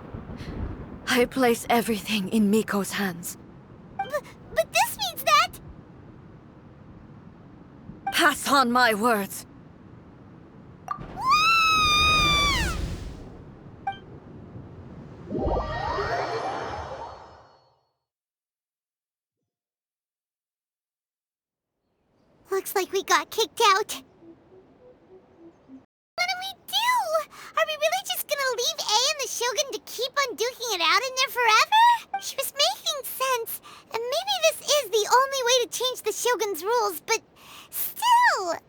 I place everything in Miko's hands. But this means that... Pass on my words. Looks like we got kicked out. What do we do? Are we really just gonna leave A and the Shogun to keep on duking it out in there forever? She was making sense, and maybe this is the only way to change the Shogun's rules, but still...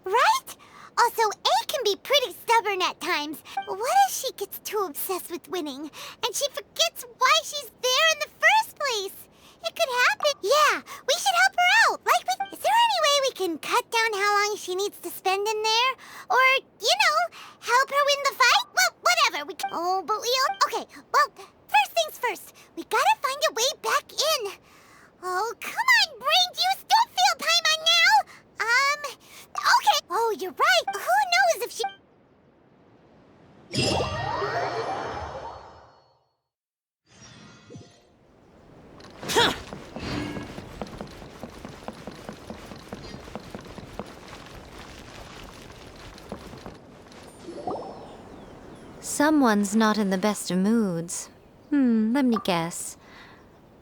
Right? Also, A can be pretty stubborn at times. What if she gets too obsessed with winning, and she forgets why she's there in the first place? It could happen. Yeah, we should help her out. Is there any way we can cut down how long she needs to spend in there? Or, help her win the fight? Well, whatever. Okay, well, first things first. We gotta find a way back in. Oh, come on, brain juice. Don't feel Paimon now. Okay. Oh, you're right. Who knows if she... Someone's not in the best of moods. Let me guess.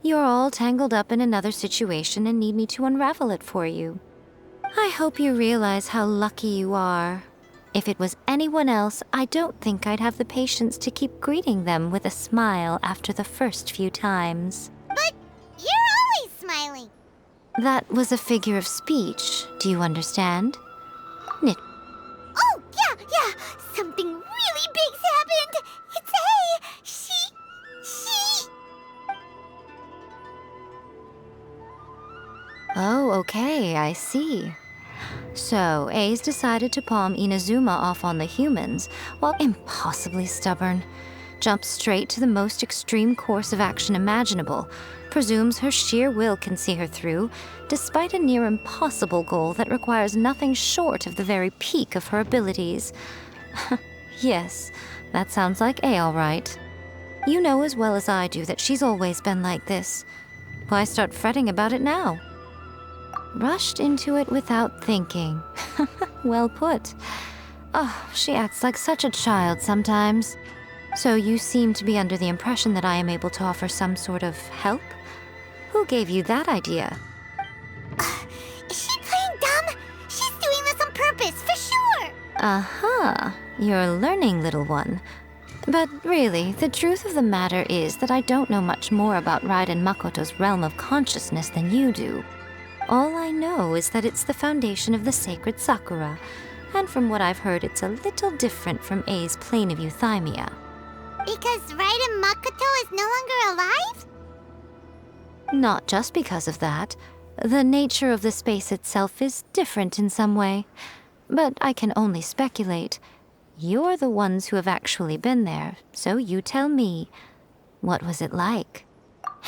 You're all tangled up in another situation and need me to unravel it for you. I hope you realize how lucky you are. If it was anyone else, I don't think I'd have the patience to keep greeting them with a smile after the first few times. But you're always smiling. That was a figure of speech. Do you understand? Oh, yeah. Something really big's happened. It's A. She... Oh, okay, I see. So, A's decided to palm Inazuma off on the humans, while impossibly stubborn. Jumps straight to the most extreme course of action imaginable, presumes her sheer will can see her through, despite a near impossible goal that requires nothing short of the very peak of her abilities. Yes, that sounds like A all right. You know as well as I do that she's always been like this. Why start fretting about it now? Rushed into it without thinking. Well put. Oh, she acts like such a child sometimes. So you seem to be under the impression that I am able to offer some sort of help? Who gave you that idea? Is she playing dumb? She's doing this on purpose, for sure! Uh-huh. You're learning, little one. But really, the truth of the matter is that I don't know much more about Raiden Makoto's realm of consciousness than you do. All I know is that it's the foundation of the sacred Sakura, and from what I've heard, it's a little different from A's plane of euthymia. Because Raiden Makoto is no longer alive? Not just because of that. The nature of the space itself is different in some way. But I can only speculate. You're the ones who have actually been there, so you tell me. What was it like?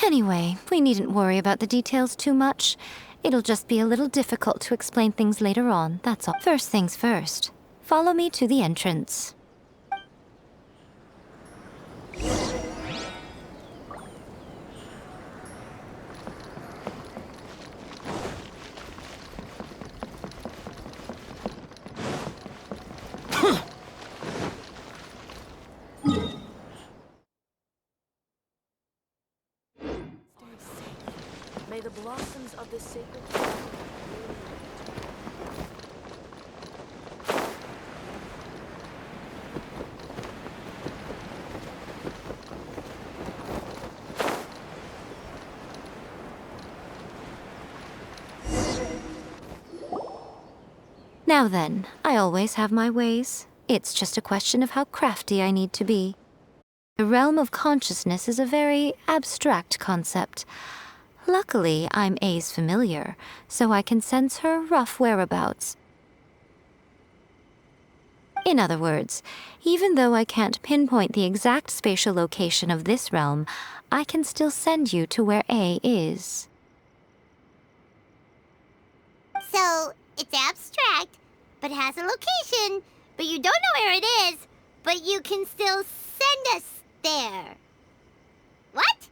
Anyway, we needn't worry about the details too much. It'll just be a little difficult to explain things later on, that's all. First things first. Follow me to the entrance. May the blossoms of the sacred... Now then, I always have my ways. It's just a question of how crafty I need to be. The realm of consciousness is a very abstract concept. Luckily, I'm A's familiar, so I can sense her rough whereabouts. In other words, even though I can't pinpoint the exact spatial location of this realm, I can still send you to where A is. So, it's abstract, but has a location, but you don't know where it is, but you can still send us there. What?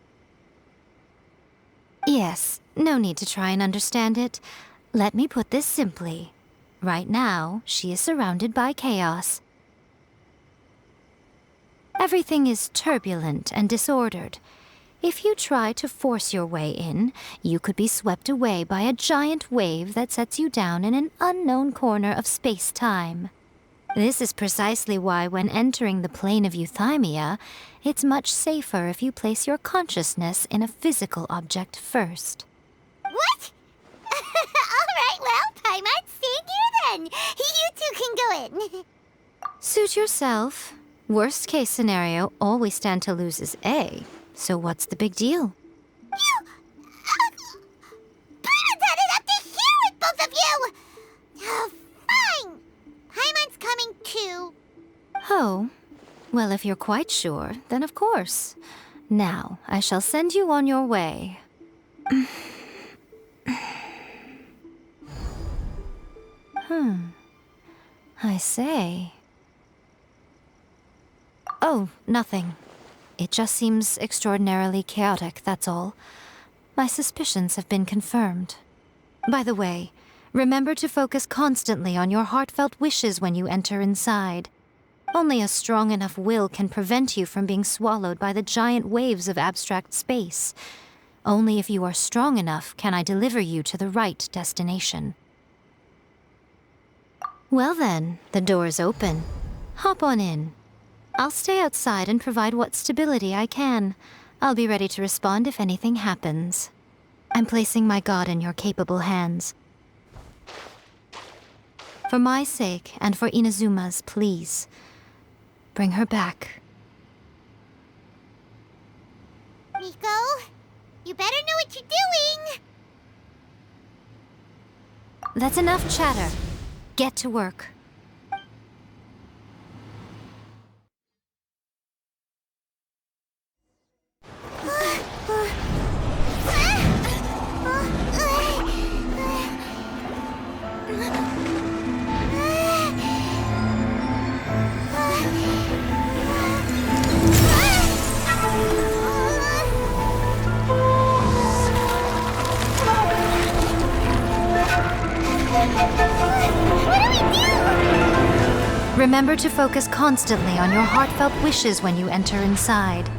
Yes, no need to try and understand it. Let me put this simply. Right now, she is surrounded by chaos. Everything is turbulent and disordered. If you try to force your way in, you could be swept away by a giant wave that sets you down in an unknown corner of space-time. This is precisely why when entering the plane of euthymia, it's much safer if you place your consciousness in a physical object first. What? Alright, well, Paimon's staying here then. You two can go in. Suit yourself. Worst case scenario, all we stand to lose is A. So what's the big deal? You... Paimon's had it up to here with both of you! Fine. Paimon's coming too. Oh, well, if you're quite sure, then of course. Now, I shall send you on your way. I say. Oh, nothing. It just seems extraordinarily chaotic, that's all. My suspicions have been confirmed. By the way, remember to focus constantly on your heartfelt wishes when you enter inside. Only a strong enough will can prevent you from being swallowed by the giant waves of abstract space. Only if you are strong enough can I deliver you to the right destination. Well then, the door's open. Hop on in. I'll stay outside and provide what stability I can. I'll be ready to respond if anything happens. I'm placing my god in your capable hands. For my sake, and for Inazuma's, please, bring her back. Miko, you better know what you're doing! That's enough chatter. Get to work. Remember to focus constantly on your heartfelt wishes when you enter inside.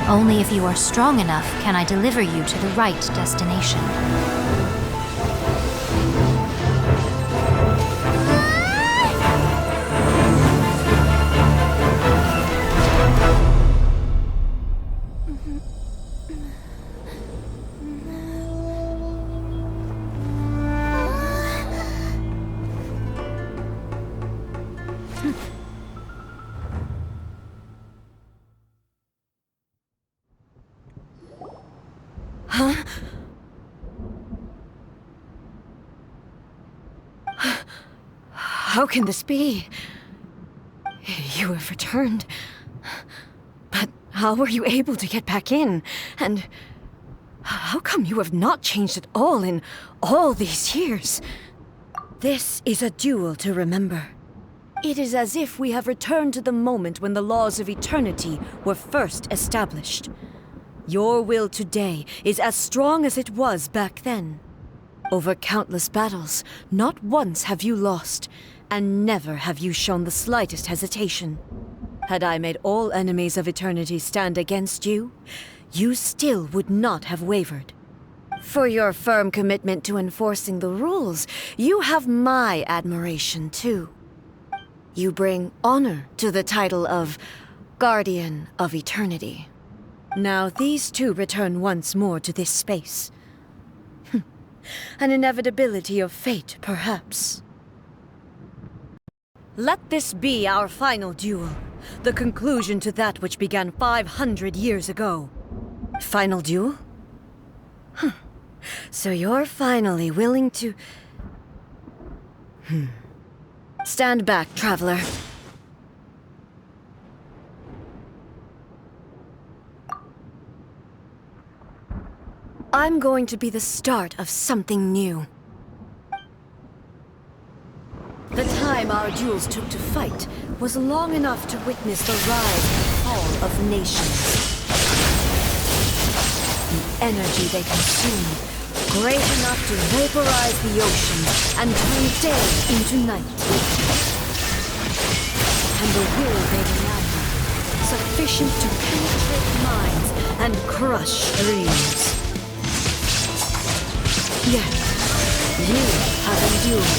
Only if you are strong enough can I deliver you to the right destination. Huh? How can this be? You have returned. But how were you able to get back in? And how come you have not changed at all in all these years? This is a duel to remember. It is as if we have returned to the moment when the laws of eternity were first established. Your will today is as strong as it was back then. Over countless battles, not once have you lost, and never have you shown the slightest hesitation. Had I made all enemies of eternity stand against you, you still would not have wavered. For your firm commitment to enforcing the rules, you have my admiration too. You bring honor to the title of Guardian of Eternity. Now these two return once more to this space. An inevitability of fate, perhaps. Let this be our final duel, the conclusion to that which began 500 years ago. Final duel? So you're finally willing to... Stand back, traveler. I'm going to be the start of something new. The time our duels took to fight was long enough to witness the rise and fall of nations. The energy they consume, great enough to vaporize the oceans and turn day into night. And the will they deny, sufficient to penetrate minds and crush dreams. Yet, you have endured.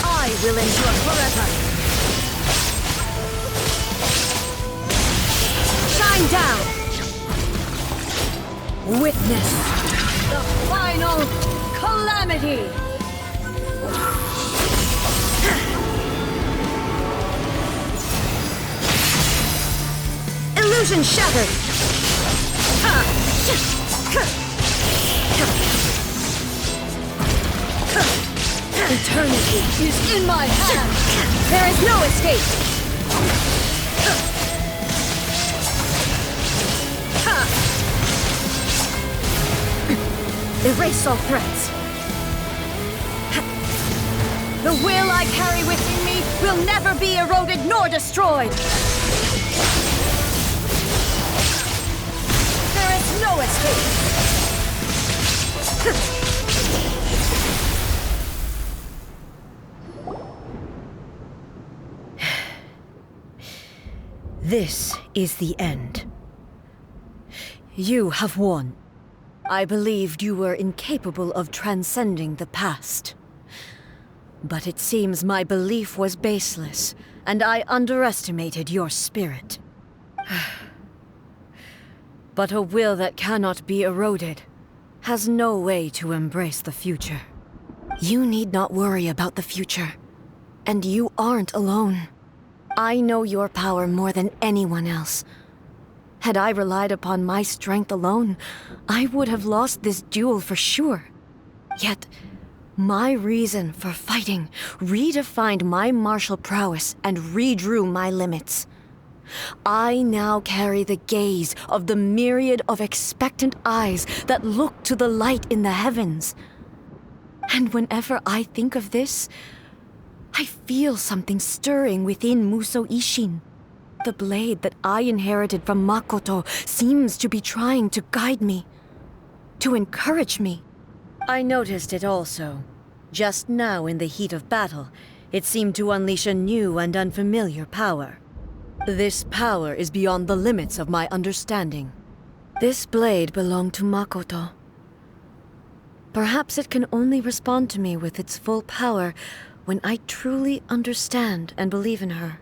I will endure forever. Shine down! Witness the final calamity! Illusion shattered! Eternity is in my hand! There is no escape! Erase all threats. The will I carry within me will never be eroded nor destroyed! There is no escape! This is the end. You have won. I believed you were incapable of transcending the past. But it seems my belief was baseless, and I underestimated your spirit. But a will that cannot be eroded has no way to embrace the future. You need not worry about the future, and you aren't alone. I know your power more than anyone else. Had I relied upon my strength alone, I would have lost this duel for sure. Yet, my reason for fighting redefined my martial prowess and redrew my limits. I now carry the gaze of the myriad of expectant eyes that look to the light in the heavens. And whenever I think of this, I feel something stirring within Muso Ishin. The blade that I inherited from Makoto seems to be trying to guide me, to encourage me. I noticed it also. Just now in the heat of battle, it seemed to unleash a new and unfamiliar power. This power is beyond the limits of my understanding. This blade belonged to Makoto. Perhaps it can only respond to me with its full power when I truly understand and believe in her.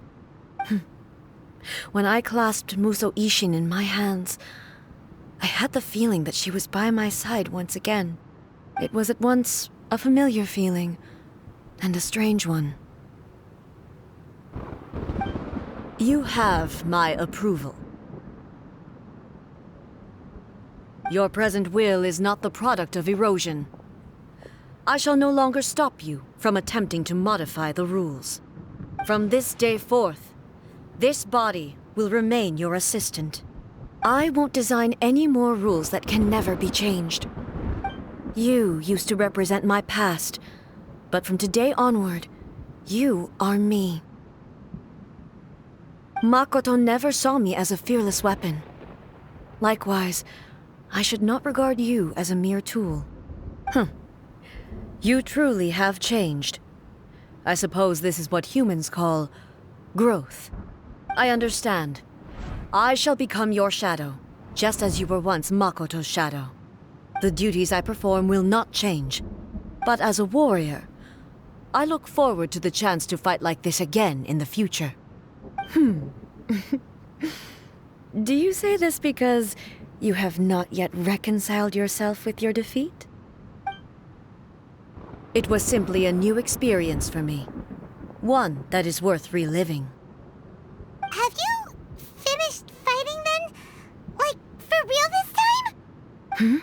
When I clasped Muso Ishin in my hands, I had the feeling that she was by my side once again. It was at once a familiar feeling and a strange one. You have my approval. Your present will is not the product of erosion. I shall no longer stop you from attempting to modify the rules. From this day forth, this body will remain your assistant. I won't design any more rules that can never be changed. You used to represent my past, but from today onward, you are me. Makoto never saw me as a fearless weapon. Likewise, I should not regard you as a mere tool. You truly have changed. I suppose this is what humans call growth. I understand. I shall become your shadow, just as you were once Makoto's shadow. The duties I perform will not change. But as a warrior, I look forward to the chance to fight like this again in the future. Do you say this because you have not yet reconciled yourself with your defeat? It was simply a new experience for me. One that is worth reliving. Have you finished fighting then? Like, for real this time?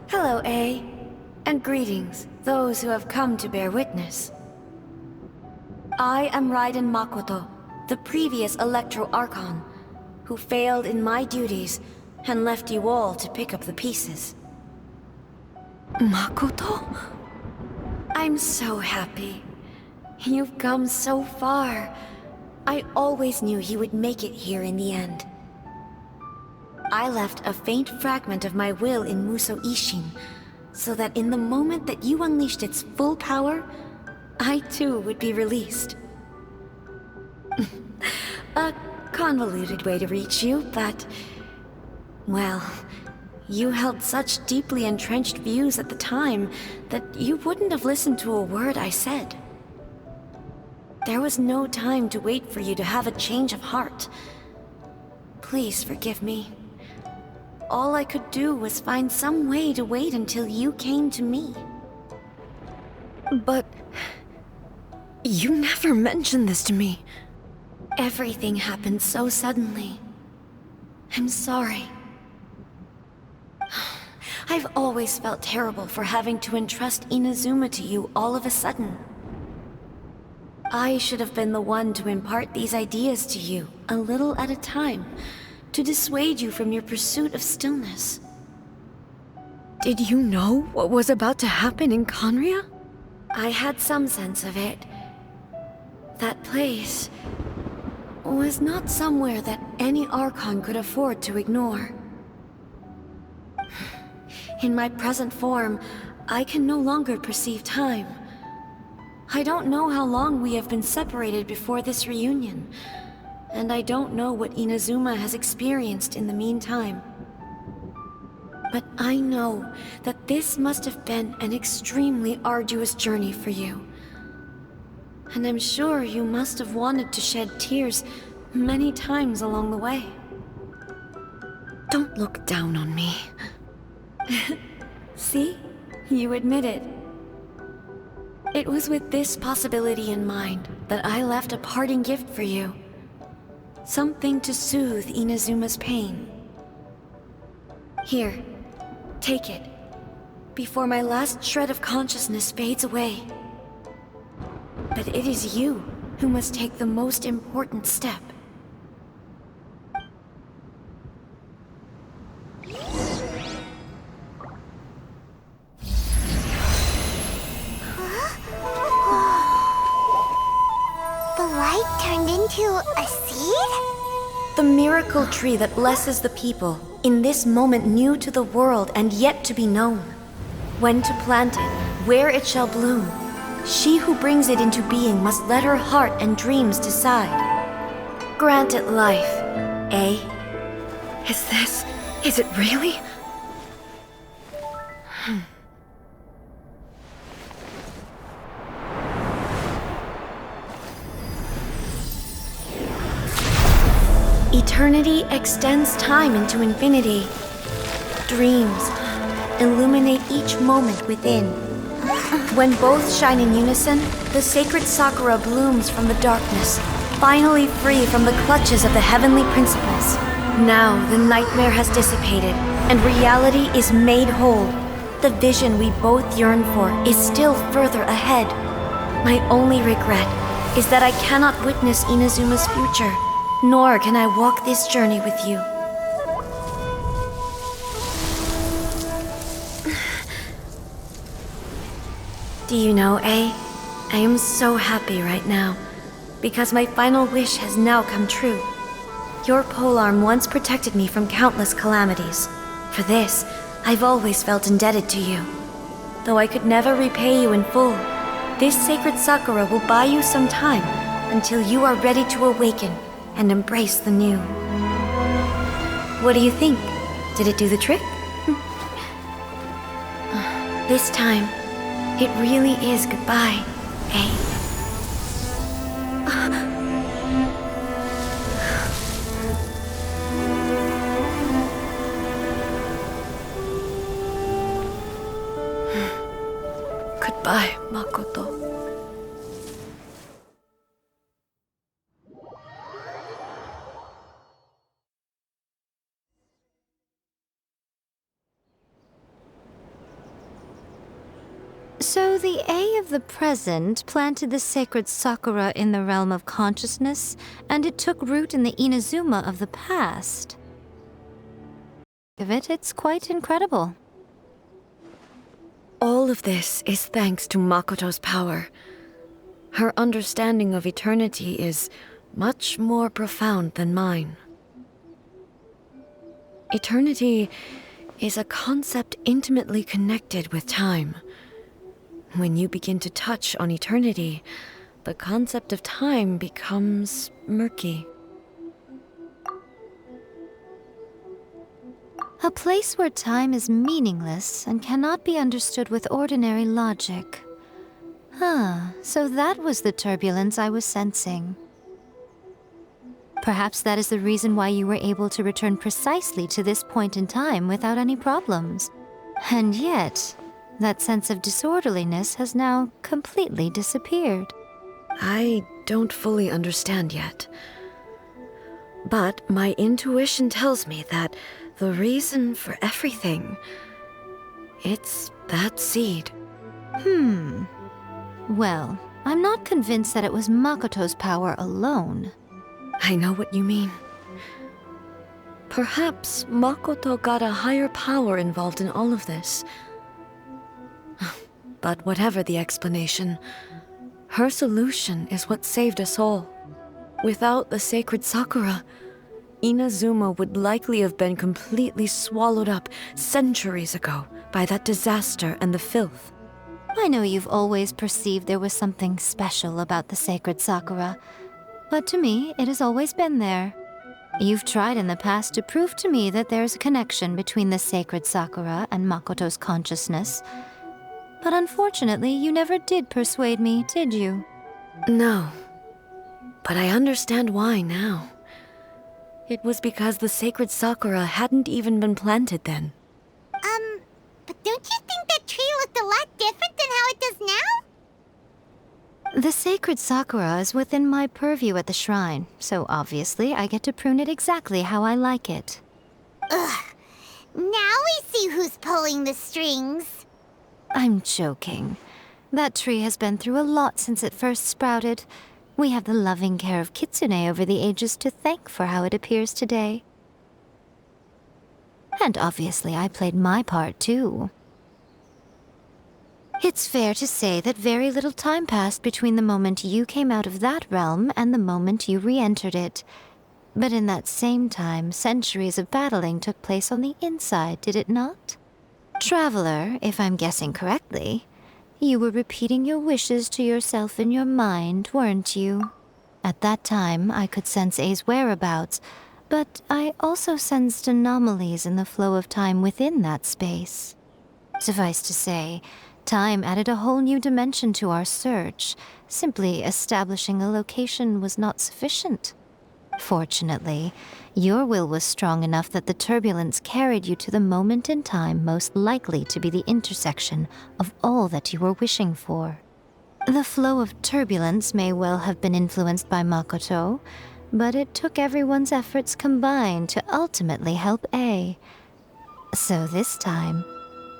Hello, A. And greetings, those who have come to bear witness. I am Raiden Makoto, the previous Electro Archon, who failed in my duties and left you all to pick up the pieces. Makoto? I'm so happy. You've come so far. I always knew you would make it here in the end. I left a faint fragment of my will in Muso Ishin, so that in the moment that you unleashed its full power, I too would be released. A convoluted way to reach you, but... well, you held such deeply entrenched views at the time that you wouldn't have listened to a word I said. There was no time to wait for you to have a change of heart. Please forgive me. All I could do was find some way to wait until you came to me. But... you never mentioned this to me. Everything happened so suddenly. I'm sorry. I've always felt terrible for having to entrust Inazuma to you all of a sudden. I should have been the one to impart these ideas to you, a little at a time, to dissuade you from your pursuit of stillness. Did you know what was about to happen in Conria? I had some sense of it. That place was not somewhere that any Archon could afford to ignore. In my present form, I can no longer perceive time. I don't know how long we have been separated before this reunion, and I don't know what Inazuma has experienced in the meantime. But I know that this must have been an extremely arduous journey for you. And I'm sure you must have wanted to shed tears many times along the way. Don't look down on me. See? You admit it. It was with this possibility in mind that I left a parting gift for you. Something to soothe Inazuma's pain. Here, take it, before my last shred of consciousness fades away. But it is you who must take the most important step. The light turned into a seed? The miracle tree that blesses the people, in this moment new to the world and yet to be known. When to plant it, where it shall bloom. She who brings it into being must let her heart and dreams decide. Grant it life, eh? Is it really? Eternity extends time into infinity. Dreams illuminate each moment within. When both shine in unison, the sacred Sakura blooms from the darkness, finally free from the clutches of the heavenly principles. Now the nightmare has dissipated, and reality is made whole. The vision we both yearn for is still further ahead. My only regret is that I cannot witness Inazuma's future, nor can I walk this journey with you. Do you know, I am so happy right now, because my final wish has now come true. Your polearm once protected me from countless calamities. For this, I've always felt indebted to you. Though I could never repay you in full, this sacred Sakura will buy you some time until you are ready to awaken and embrace the new. What do you think? Did it do the trick? This time, it really is goodbye, eh? Goodbye, Makoto. So the A of the present planted the sacred Sakura in the realm of consciousness, and it took root in the Inazuma of the past. It's quite incredible. All of this is thanks to Makoto's power. Her understanding of eternity is much more profound than mine. Eternity is a concept intimately connected with time. When you begin to touch on eternity, the concept of time becomes murky. A place where time is meaningless and cannot be understood with ordinary logic. So that was the turbulence I was sensing. Perhaps that is the reason why you were able to return precisely to this point in time without any problems. And yet, that sense of disorderliness has now completely disappeared. I don't fully understand yet. But my intuition tells me that the reason for everything, it's that seed. Well, I'm not convinced that it was Makoto's power alone. I know what you mean. Perhaps Makoto got a higher power involved in all of this. But whatever the explanation, her solution is what saved us all. Without the sacred Sakura, Inazuma would likely have been completely swallowed up centuries ago by that disaster and the filth. I know you've always perceived there was something special about the sacred Sakura, but to me, it has always been there. You've tried in the past to prove to me that there's a connection between the sacred Sakura and Makoto's consciousness, but unfortunately, you never did persuade me, did you? No. But I understand why now. It was because the sacred sakura hadn't even been planted then. But don't you think that tree looked a lot different than how it does now? The sacred sakura is within my purview at the shrine, so obviously I get to prune it exactly how I like it. Ugh. Now we see who's pulling the strings. I'm joking. That tree has been through a lot since it first sprouted. We have the loving care of Kitsune over the ages to thank for how it appears today. And obviously I played my part too. It's fair to say that very little time passed between the moment you came out of that realm and the moment you re-entered it. But in that same time, centuries of battling took place on the inside, did it not? Traveler, if I'm guessing correctly, you were repeating your wishes to yourself in your mind, weren't you? At that time, I could sense A's whereabouts, but I also sensed anomalies in the flow of time within that space. Suffice to say, time added a whole new dimension to our search. Simply establishing a location was not sufficient. Fortunately, your will was strong enough that the turbulence carried you to the moment in time most likely to be the intersection of all that you were wishing for. The flow of turbulence may well have been influenced by Makoto, but it took everyone's efforts combined to ultimately help A. So this time,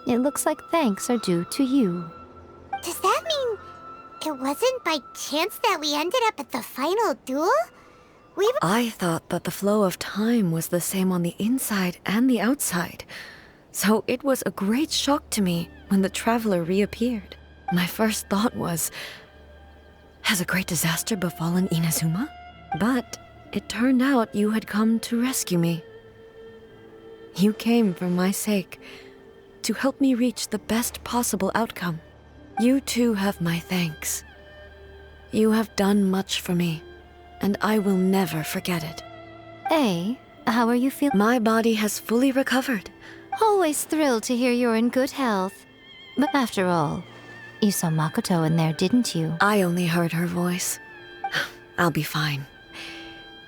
it looks like thanks are due to you. Does that mean it wasn't by chance that we ended up at the final duel? I thought that the flow of time was the same on the inside and the outside. So it was a great shock to me when the traveler reappeared. My first thought was, has a great disaster befallen Inazuma? But it turned out you had come to rescue me. You came for my sake, to help me reach the best possible outcome. You too have my thanks. You have done much for me, and I will never forget it. A, how are you feeling? My body has fully recovered. Always thrilled to hear you're in good health. But after all, you saw Makoto in there, didn't you? I only heard her voice. I'll be fine.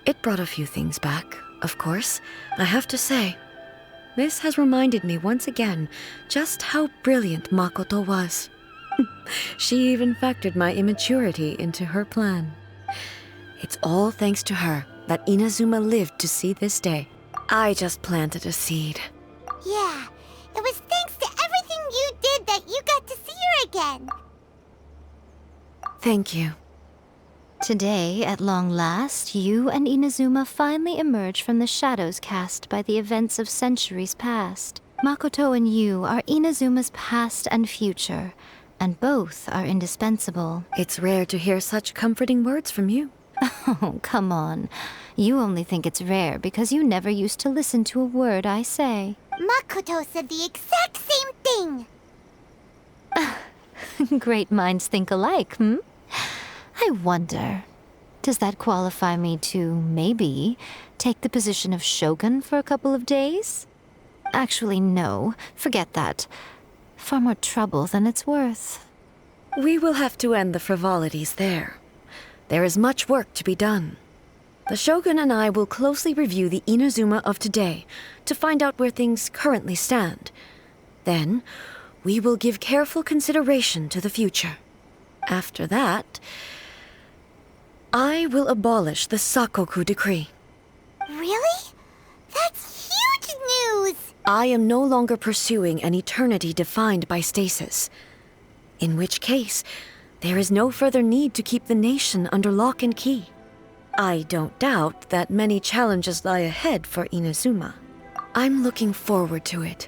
It brought a few things back, of course, I have to say. This has reminded me once again just how brilliant Makoto was. She even factored my immaturity into her plan. It's all thanks to her that Inazuma lived to see this day. I just planted a seed. Yeah, it was thanks to everything you did that you got to see her again. Thank you. Today, at long last, you and Inazuma finally emerge from the shadows cast by the events of centuries past. Makoto and you are Inazuma's past and future, and both are indispensable. It's rare to hear such comforting words from you. Oh, come on. You only think it's rare because you never used to listen to a word I say. Makoto said the exact same thing. Great minds think alike, hmm? I wonder, does that qualify me to, maybe, take the position of Shogun for a couple of days? Actually, no. Forget that. Far more trouble than it's worth. We will have to end the frivolities there. There is much work to be done. The Shogun and I will closely review the Inazuma of today to find out where things currently stand. Then, we will give careful consideration to the future. After that, I will abolish the Sakoku decree. Really? That's huge news! I am no longer pursuing an eternity defined by stasis. In which case, there is no further need to keep the nation under lock and key. I don't doubt that many challenges lie ahead for Inazuma. I'm looking forward to it.